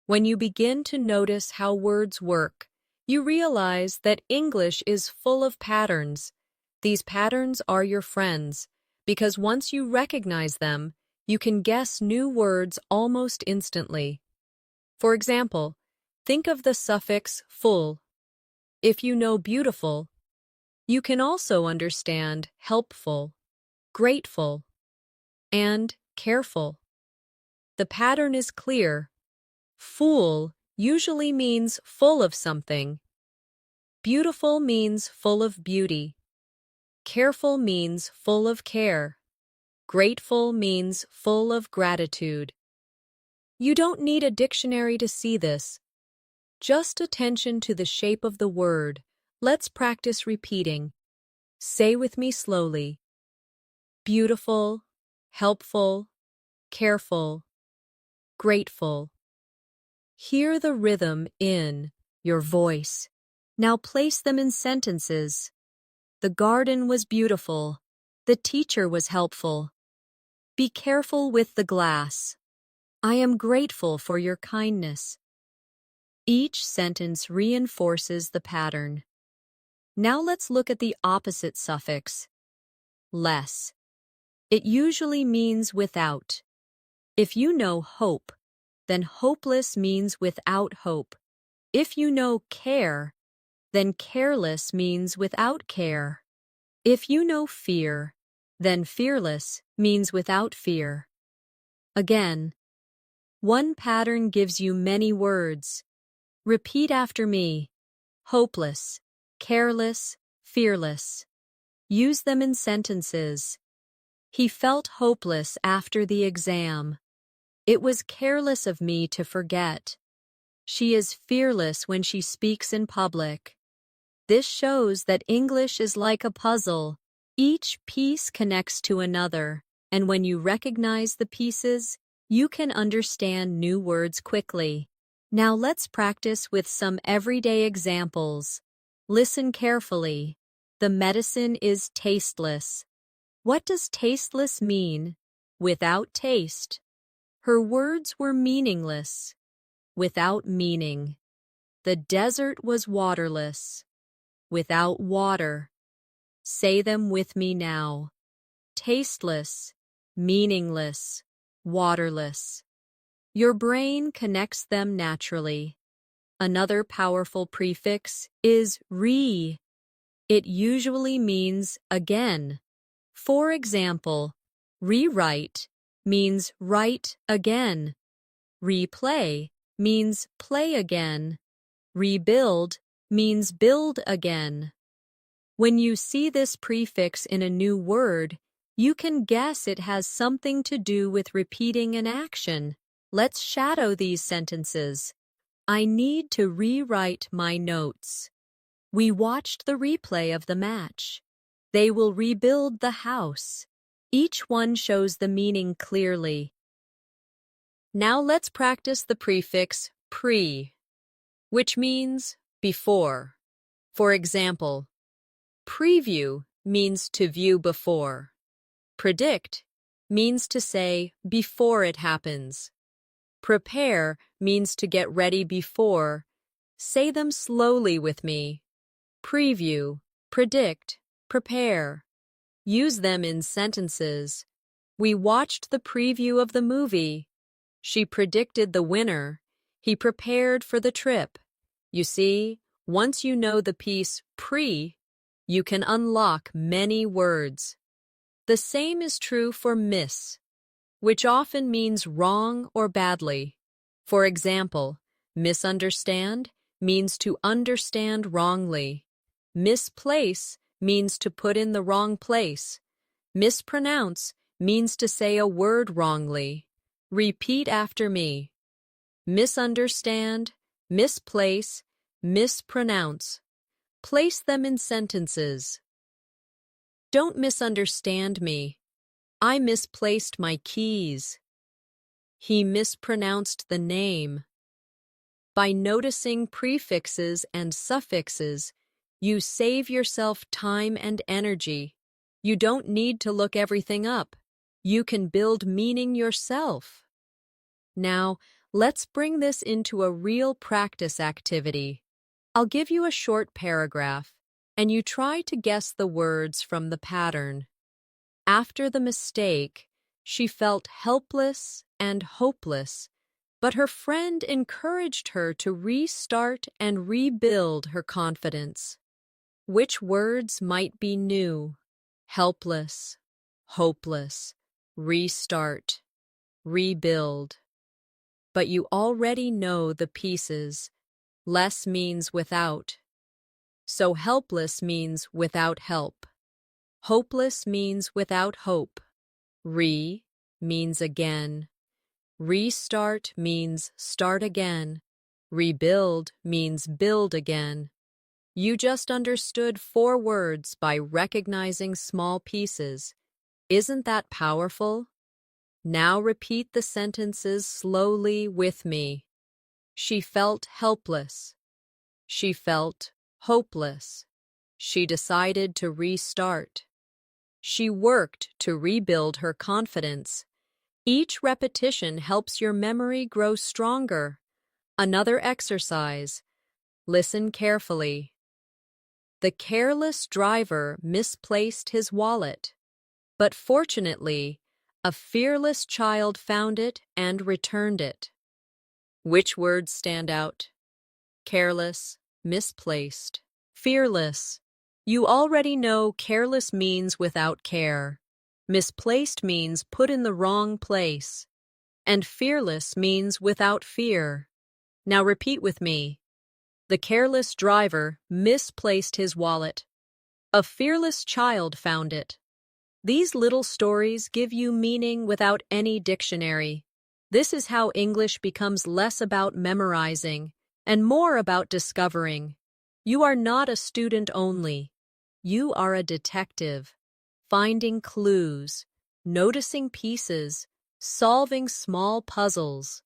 When you begin to notice how words work, you realize that English is full of patterns. These patterns are your friends, because once you recognize them, you can guess new words almost instantly. For example, think of the suffix full. If you know beautiful, you can also understand helpful, grateful, and careful. The pattern is clear. Full usually means full of something. Beautiful means full of beauty. Careful means full of care. Grateful means full of gratitude. You don't need a dictionary to see this. Just attention to the shape of the word. Let's practice repeating. Say with me slowly. Beautiful, helpful, careful, grateful. Hear the rhythm in your voice. Now place them in sentences. The garden was beautiful. The teacher was helpful. Be careful with the glass. I am grateful for your kindness. Each sentence reinforces the pattern. Now let's look at the opposite suffix, less. It usually means without. If you know hope, then hopeless means without hope. If you know care, then careless means without care. If you know fear, then fearless means without fear. Again, one pattern gives you many words. Repeat after me. Hopeless, careless, fearless. Use them in sentences. He felt hopeless after the exam. It was careless of me to forget. She is fearless when she speaks in public. This shows that English is like a puzzle. Each piece connects to another, and when you recognize the pieces, you can understand new words quickly. Now let's practice with some everyday examples. Listen carefully. The medicine is tasteless. What does tasteless mean? Without taste. Her words were meaningless. Without meaning. The desert was waterless. Without water. Say them with me now. Tasteless, meaningless, waterless. Your brain connects them naturally. Another powerful prefix is re. It usually means again. For example, rewrite means write again. Replay means play again. Rebuild means build again. When you see this prefix in a new word, you can guess it has something to do with repeating an action. Let's shadow these sentences. I need to rewrite my notes. We watched the replay of the match. They will rebuild the house. Each one shows the meaning clearly. Now let's practice the prefix pre, which means before. For example, preview means to view before. Predict means to say before it happens. Prepare means to get ready before. Say them slowly with me. Preview, predict, prepare. Use them in sentences. We watched the preview of the movie. She predicted the winner. He prepared for the trip. You see, once you know the piece pre, you can unlock many words. The same is true for miss, which often means wrong or badly. For example, misunderstand means to understand wrongly. Misplace means to put in the wrong place. Mispronounce means to say a word wrongly. Repeat after me. Misunderstand, misplace, mispronounce. Place them in sentences. Don't misunderstand me. I misplaced my keys. He mispronounced the name. By noticing prefixes and suffixes, you save yourself time and energy. You don't need to look everything up. You can build meaning yourself. Now, Let's bring this into a real practice activity. I'll give you a short paragraph, and you try to guess the words from the pattern. After the mistake, she felt helpless and hopeless, but her friend encouraged her to restart and rebuild her confidence. Which words might be new? Helpless, hopeless, restart, rebuild. But you already know the pieces. Less means without. So helpless means without help. Hopeless means without hope. Re means again. Restart means start again. Rebuild means build again. You just understood 4 words by recognizing small pieces. Isn't that powerful? Now repeat the sentences slowly with me. She felt helpless. She felt hopeless. She decided to restart. She worked to rebuild her confidence. Each repetition helps your memory grow stronger. Another exercise. Listen carefully. The careless driver misplaced his wallet, but fortunately, a fearless child found it and returned it. Which words stand out? Careless, misplaced, fearless. You already know careless means without care. Misplaced means put in the wrong place. And fearless means without fear. Now repeat with me. The careless driver misplaced his wallet. A fearless child found it. These little stories give you meaning without any dictionary. This is how English becomes less about memorizing and more about discovering. You are not a student only. You are a detective, finding clues, noticing pieces, solving small puzzles.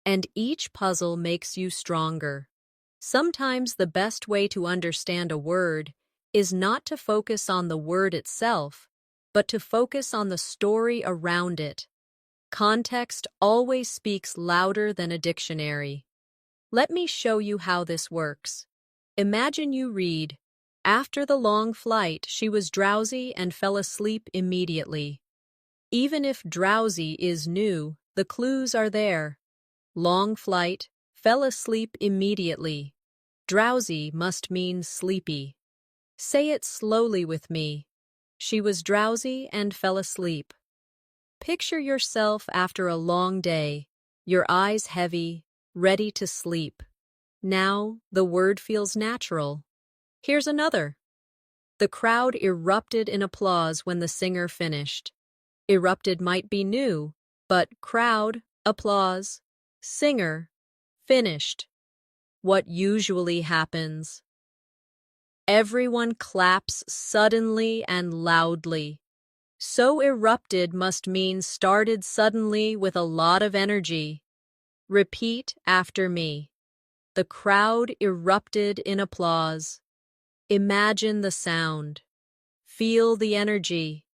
And each puzzle makes you stronger. Sometimes the best way to understand a word is not to focus on the word itself, but to focus on the story around it. Context always speaks louder than a dictionary. Let me show you how this works. Imagine you read, "After the long flight, she was drowsy and fell asleep immediately." Even if drowsy is new, the clues are there. Long flight, fell asleep immediately. Drowsy must mean sleepy. Say it slowly with me. She was drowsy and fell asleep. Picture yourself after a long day, your eyes heavy, ready to sleep. Now, the word feels natural. Here's another. The crowd erupted in applause when the singer finished. Erupted might be new, but crowd, applause, singer, finished. What usually happens? Everyone claps suddenly and loudly. So erupted must mean started suddenly with a lot of energy. Repeat after me. The crowd erupted in applause. Imagine the sound. Feel the energy.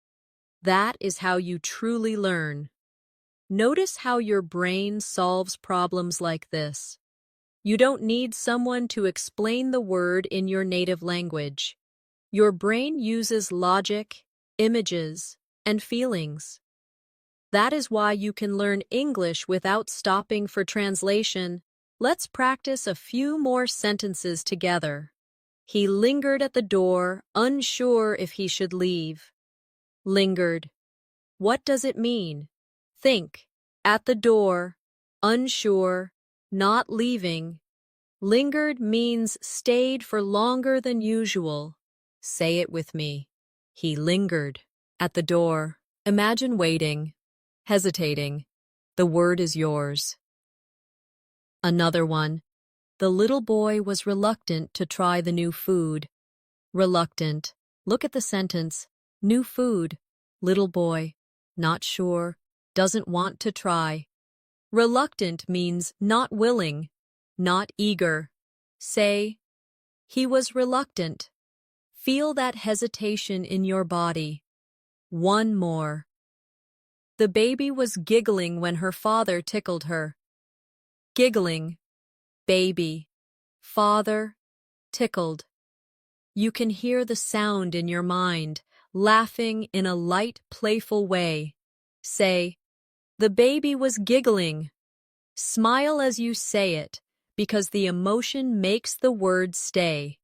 That is how you truly learn. Notice how your brain solves problems like this. You don't need someone to explain the word in your native language. Your brain uses logic, images, and feelings. That is why you can learn English without stopping for translation. Let's practice a few more sentences together. He lingered at the door, unsure if he should leave. Lingered. What does it mean? Think. At the door, unsure, not leaving. Lingered means stayed for longer than usual. Say it with me. He lingered. At the door. Imagine waiting, hesitating. The word is yours. Another one. The little boy was reluctant to try the new food. Reluctant. Look at the sentence. New food. Little boy. Not sure. Doesn't want to try. Reluctant means not willing, not eager. Say, he was reluctant. Feel that hesitation in your body. One more. The baby was giggling when her father tickled her. giggling, baby, father, tickled. You can hear the sound in your mind, laughing in a light, playful way. Say, the baby was giggling. Smile as you say it, because the emotion makes the word stay.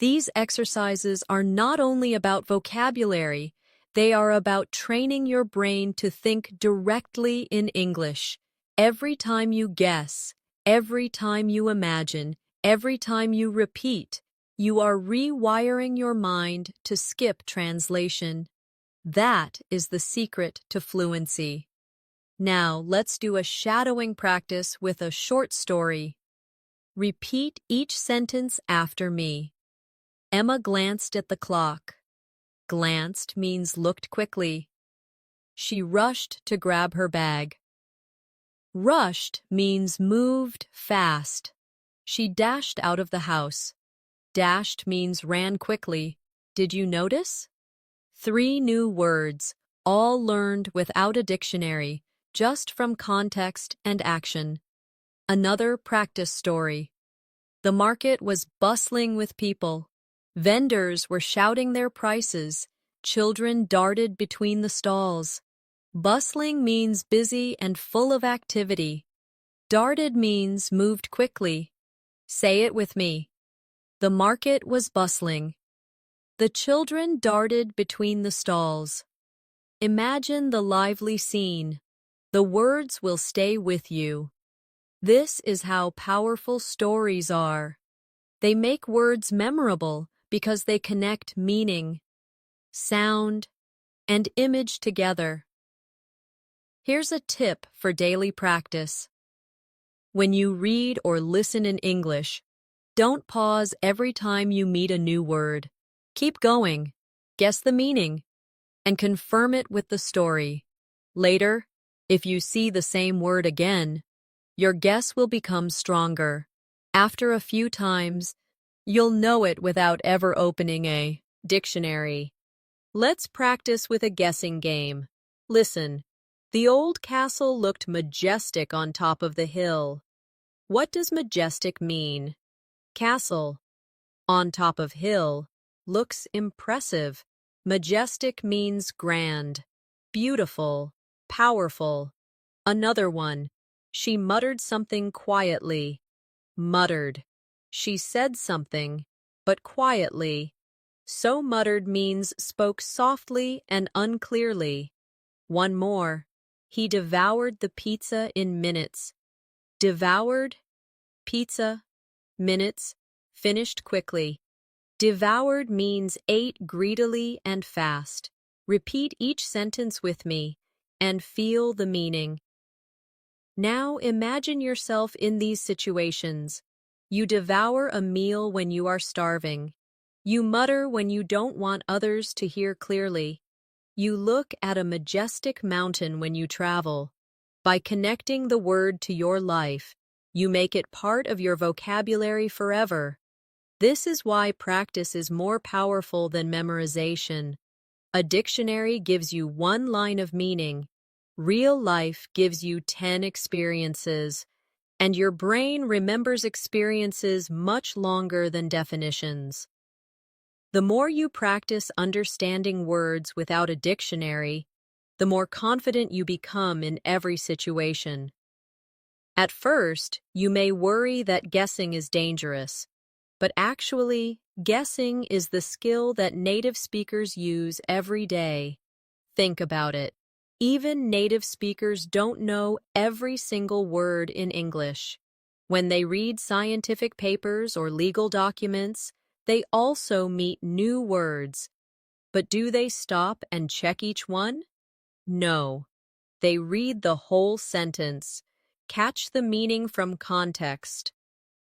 These exercises are not only about vocabulary, they are about training your brain to think directly in English. Every time you guess, every time you imagine, every time you repeat, you are rewiring your mind to skip translation. That is the secret to fluency. Now, let's do a shadowing practice with a short story. Repeat each sentence after me. Emma glanced at the clock. Glanced means looked quickly. She rushed to grab her bag. Rushed means moved fast. She dashed out of the house. Dashed means ran quickly. Did you notice? 3 new words, all learned without a dictionary, just from context and action. Another practice story. The market was bustling with people. Vendors were shouting their prices. Children darted between the stalls. Bustling means busy and full of activity. Darted means moved quickly. Say it with me. The market was bustling. The children darted between the stalls. Imagine the lively scene. The words will stay with you. This is how powerful stories are. They make words memorable because they connect meaning, sound, and image together. Here's a tip for daily practice. When you read or listen in English, don't pause every time you meet a new word. Keep going, guess the meaning, and confirm it with the story. Later, if you see the same word again, your guess will become stronger. After a few times, you'll know it without ever opening a dictionary. Let's practice with a guessing game. Listen, the old castle looked majestic on top of the hill. What does majestic mean? Castle, on top of hill, looks impressive. Majestic means grand, beautiful, powerful. Another one. She muttered something quietly. Muttered. She said something, but quietly. So muttered means spoke softly and unclearly. One more. He devoured the pizza in minutes. Devoured, pizza, minutes, finished quickly. Devoured means ate greedily and fast. Repeat each sentence with me and feel the meaning. Now imagine yourself in these situations. You devour a meal when you are starving. You mutter when you don't want others to hear clearly. You look at a majestic mountain when you travel. By connecting the word to your life, you make it part of your vocabulary forever. This is why practice is more powerful than memorization. A dictionary gives you 1 line of meaning. Real life gives you 10 experiences, and your brain remembers experiences much longer than definitions. The more you practice understanding words without a dictionary, the more confident you become in every situation. At first, you may worry that guessing is dangerous, but actually, guessing is the skill that native speakers use every day. Think about it. Even native speakers don't know every single word in English. When they read scientific papers or legal documents, they also meet new words. But do they stop and check each one? No. They read the whole sentence, catch the meaning from context,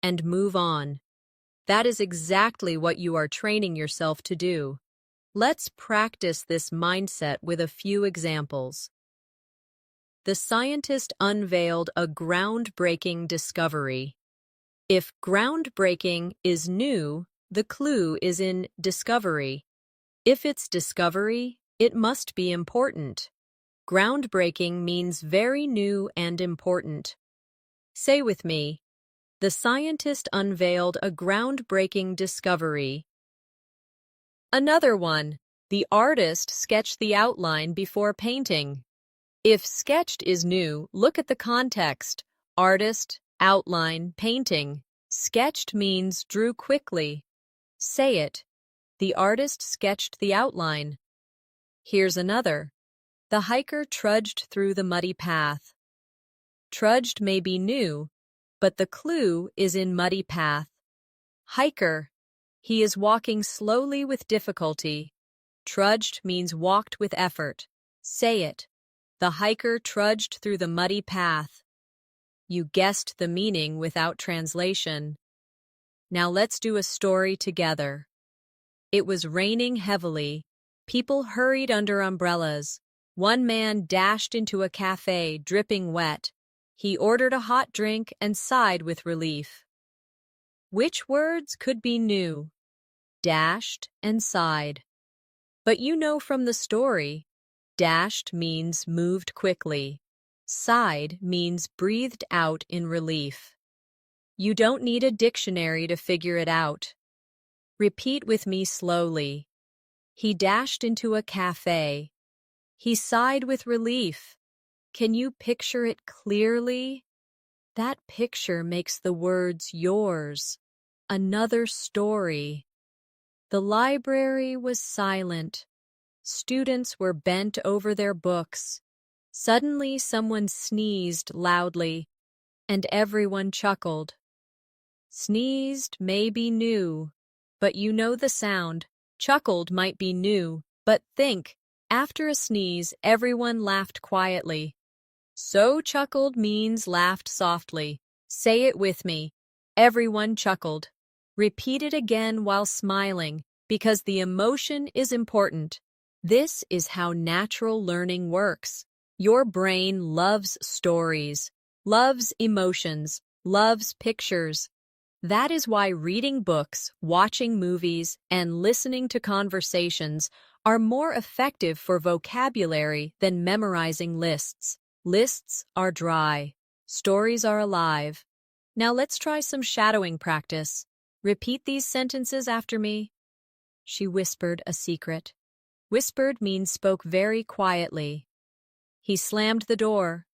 and move on. That is exactly what you are training yourself to do. Let's practice this mindset with a few examples. The scientist unveiled a groundbreaking discovery. If groundbreaking is new, the clue is in discovery. If it's discovery, it must be important. Groundbreaking means very new and important. Say with me, the scientist unveiled a groundbreaking discovery. Another one, the artist sketched the outline before painting. If sketched is new, look at the context. Artist, outline, painting. Sketched means drew quickly. Say it. The artist sketched the outline. Here's another. The hiker trudged through the muddy path. Trudged may be new, but the clue is in muddy path. Hiker. He is walking slowly with difficulty. Trudged means walked with effort. Say it. The hiker trudged through the muddy path. You guessed the meaning without translation. Now let's do a story together. It was raining heavily. People hurried under umbrellas. One man dashed into a cafe, dripping wet. He ordered a hot drink and sighed with relief. Which words could be new? Dashed and sighed. But you know from the story, dashed means moved quickly. Sighed means breathed out in relief. You don't need a dictionary to figure it out. Repeat with me slowly. He dashed into a cafe. He sighed with relief. Can you picture it clearly? That picture makes the words yours. Another story. The library was silent. Students were bent over their books. Suddenly someone sneezed loudly, and everyone chuckled. Sneezed may be new, but you know the sound. Chuckled might be new, but think, after a sneeze, everyone laughed quietly. So chuckled means laughed softly. Say it with me. Everyone chuckled. Repeat it again while smiling, because the emotion is important. This is how natural learning works. Your brain loves stories, loves emotions, loves pictures. That is why reading books, watching movies, and listening to conversations are more effective for vocabulary than memorizing lists. Lists are dry. Stories are alive. Now let's try some shadowing practice. Repeat these sentences after me. She whispered a secret. Whispered means spoke very quietly. He slammed the door.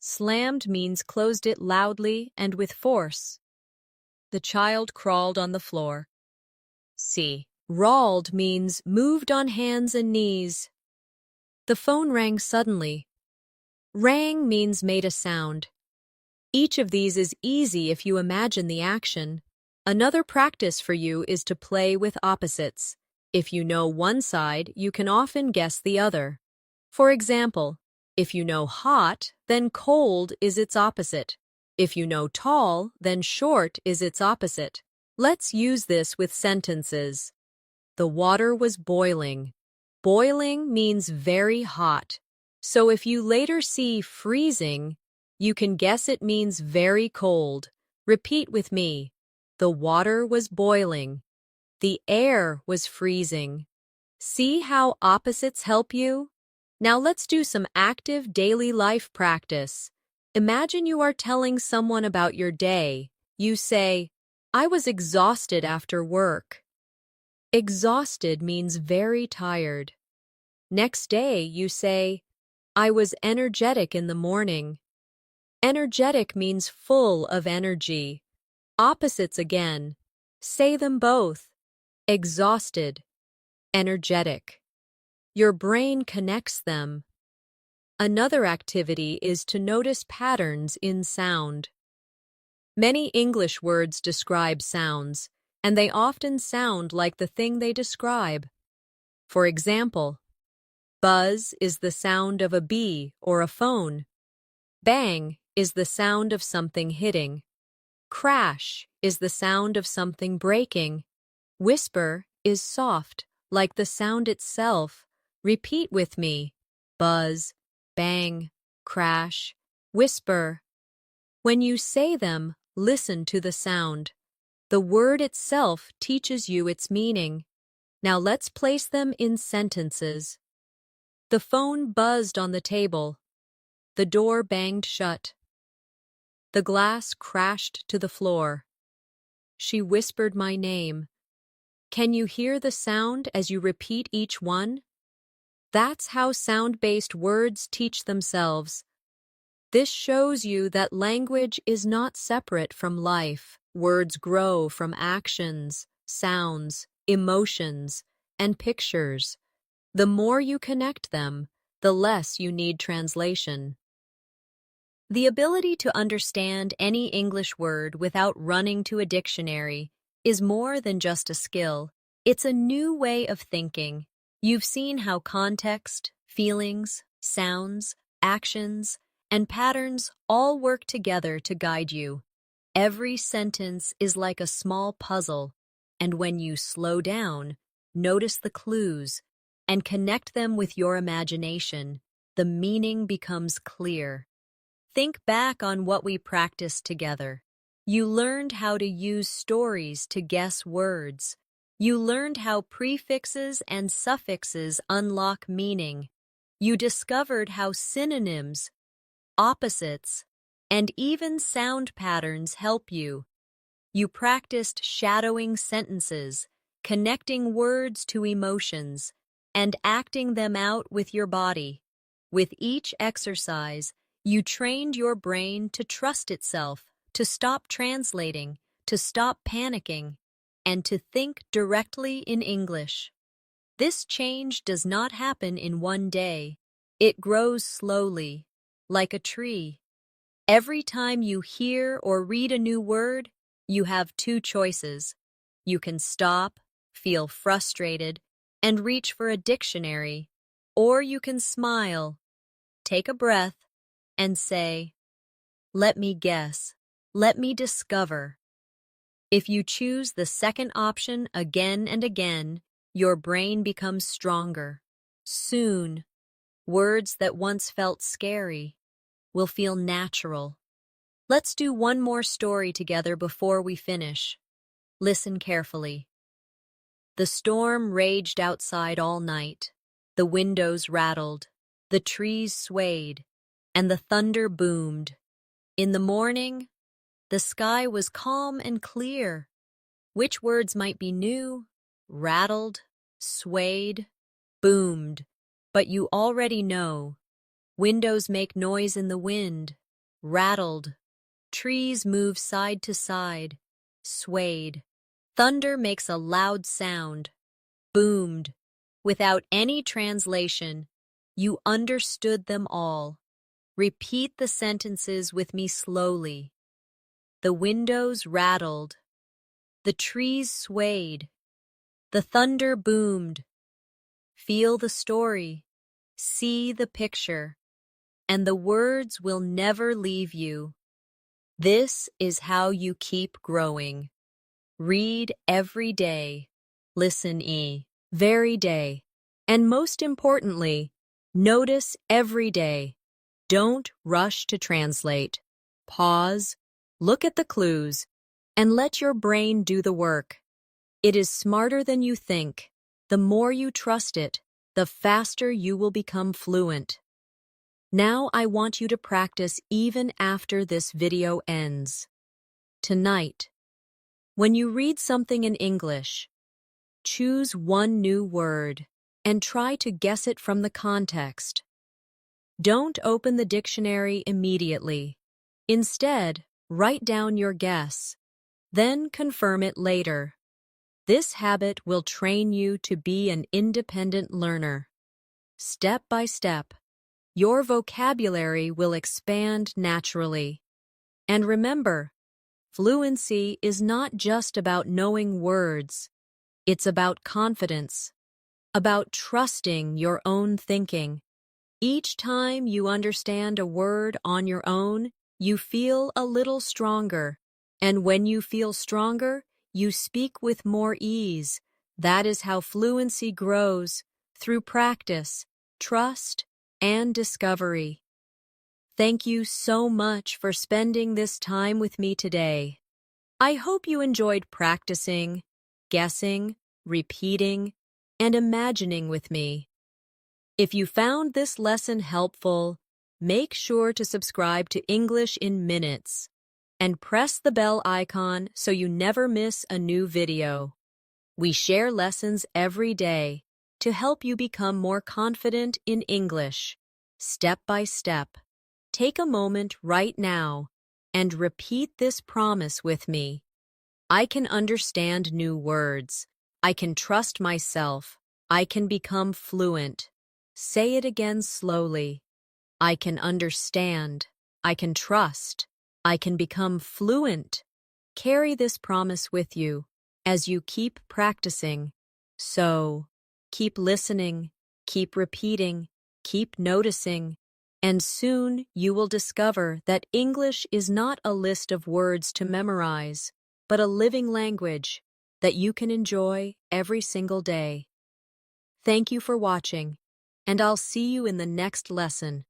Slammed means closed it loudly and with force. The child crawled on the floor. C. Rawled means moved on hands and knees. The phone rang suddenly. Rang means made a sound. Each of these is easy if you imagine the action. Another practice for you is to play with opposites. If you know one side, you can often guess the other. For example, if you know hot, then cold is its opposite. If you know tall, then short is its opposite. Let's use this with sentences. The water was boiling. Boiling means very hot. So if you later see freezing, you can guess it means very cold. Repeat with me. The water was boiling. The air was freezing. See how opposites help you? Now let's do some active daily life practice. Imagine you are telling someone about your day. You say, I was exhausted after work. Exhausted means very tired. Next day, you say, I was energetic in the morning. Energetic means full of energy. Opposites again. Say them both. Exhausted. Energetic. Your brain connects them. Another activity is to notice patterns in sound. Many English words describe sounds, and they often sound like the thing they describe. For example, buzz is the sound of a bee or a phone. Bang is the sound of something hitting. Crash is the sound of something breaking. Whisper is soft, like the sound itself. Repeat with me. Buzz, bang, crash, whisper. When you say them, listen to the sound. The word itself teaches you its meaning. Now let's place them in sentences. The phone buzzed on the table. The door banged shut. The glass crashed to the floor. She whispered my name. Can you hear the sound as you repeat each one? That's how sound-based words teach themselves. This shows you that language is not separate from life. Words grow from actions, sounds, emotions, and pictures. The more you connect them, the less you need translation. The ability to understand any English word without running to a dictionary is more than just a skill. It's a new way of thinking. You've seen how context, feelings, sounds, actions, and patterns all work together to guide you. Every sentence is like a small puzzle, and when you slow down, notice the clues, and connect them with your imagination, the meaning becomes clear. Think back on what we practiced together. You learned how to use stories to guess words. You learned how prefixes and suffixes unlock meaning. You discovered how synonyms, opposites, and even sound patterns help you. You practiced shadowing sentences, connecting words to emotions, and acting them out with your body. With each exercise, you trained your brain to trust itself, to stop translating, to stop panicking, and to think directly in English. This change does not happen in one day. It grows slowly, like a tree. Every time you hear or read a new word, you have two choices. You can stop, feel frustrated, and reach for a dictionary, or you can smile, take a breath, and say, let me guess, let me discover. If you choose the second option again and again, your brain becomes stronger. Soon, words that once felt scary will feel natural. Let's do one more story together before we finish. Listen carefully. The storm raged outside all night. The windows rattled, the trees swayed, and the thunder boomed. In the morning, the sky was calm and clear. Which words might be new, rattled, swayed, boomed, but you already know. Windows make noise in the wind, rattled. Trees move side to side, swayed. Thunder makes a loud sound, boomed. Without any translation, you understood them all. Repeat the sentences with me slowly. The windows rattled. The trees swayed. The thunder boomed. Feel the story. See the picture. And the words will never leave you. This is how you keep growing. Read every day. Listen very day. And most importantly, notice every day. Don't rush to translate. Pause, look at the clues, and let your brain do the work. It is smarter than you think. The more you trust it, the faster you will become fluent. Now I want you to practice even after this video ends. Tonight, when you read something in English, choose one new word and try to guess it from the context. Don't open the dictionary immediately. Instead, write down your guess, then confirm it later. This habit will train you to be an independent learner. Step by step, your vocabulary will expand naturally. And remember, fluency is not just about knowing words. It's about confidence, about trusting your own thinking. Each time you understand a word on your own, you feel a little stronger. And when you feel stronger, you speak with more ease. That is how fluency grows, through practice, trust, and discovery. Thank you so much for spending this time with me today. I hope you enjoyed practicing, guessing, repeating, and imagining with me. If you found this lesson helpful, make sure to subscribe to English in Minutes and press the bell icon so you never miss a new video. We share lessons every day to help you become more confident in English, step by step. Take a moment right now and repeat this promise with me. I can understand new words. I can trust myself. I can become fluent. Say it again slowly. I can understand. I can trust. I can become fluent. Carry this promise with you as you keep practicing. So, keep listening, keep repeating, keep noticing, and soon you will discover that English is not a list of words to memorize, but a living language that you can enjoy every single day. Thank you for watching, and I'll see you in the next lesson.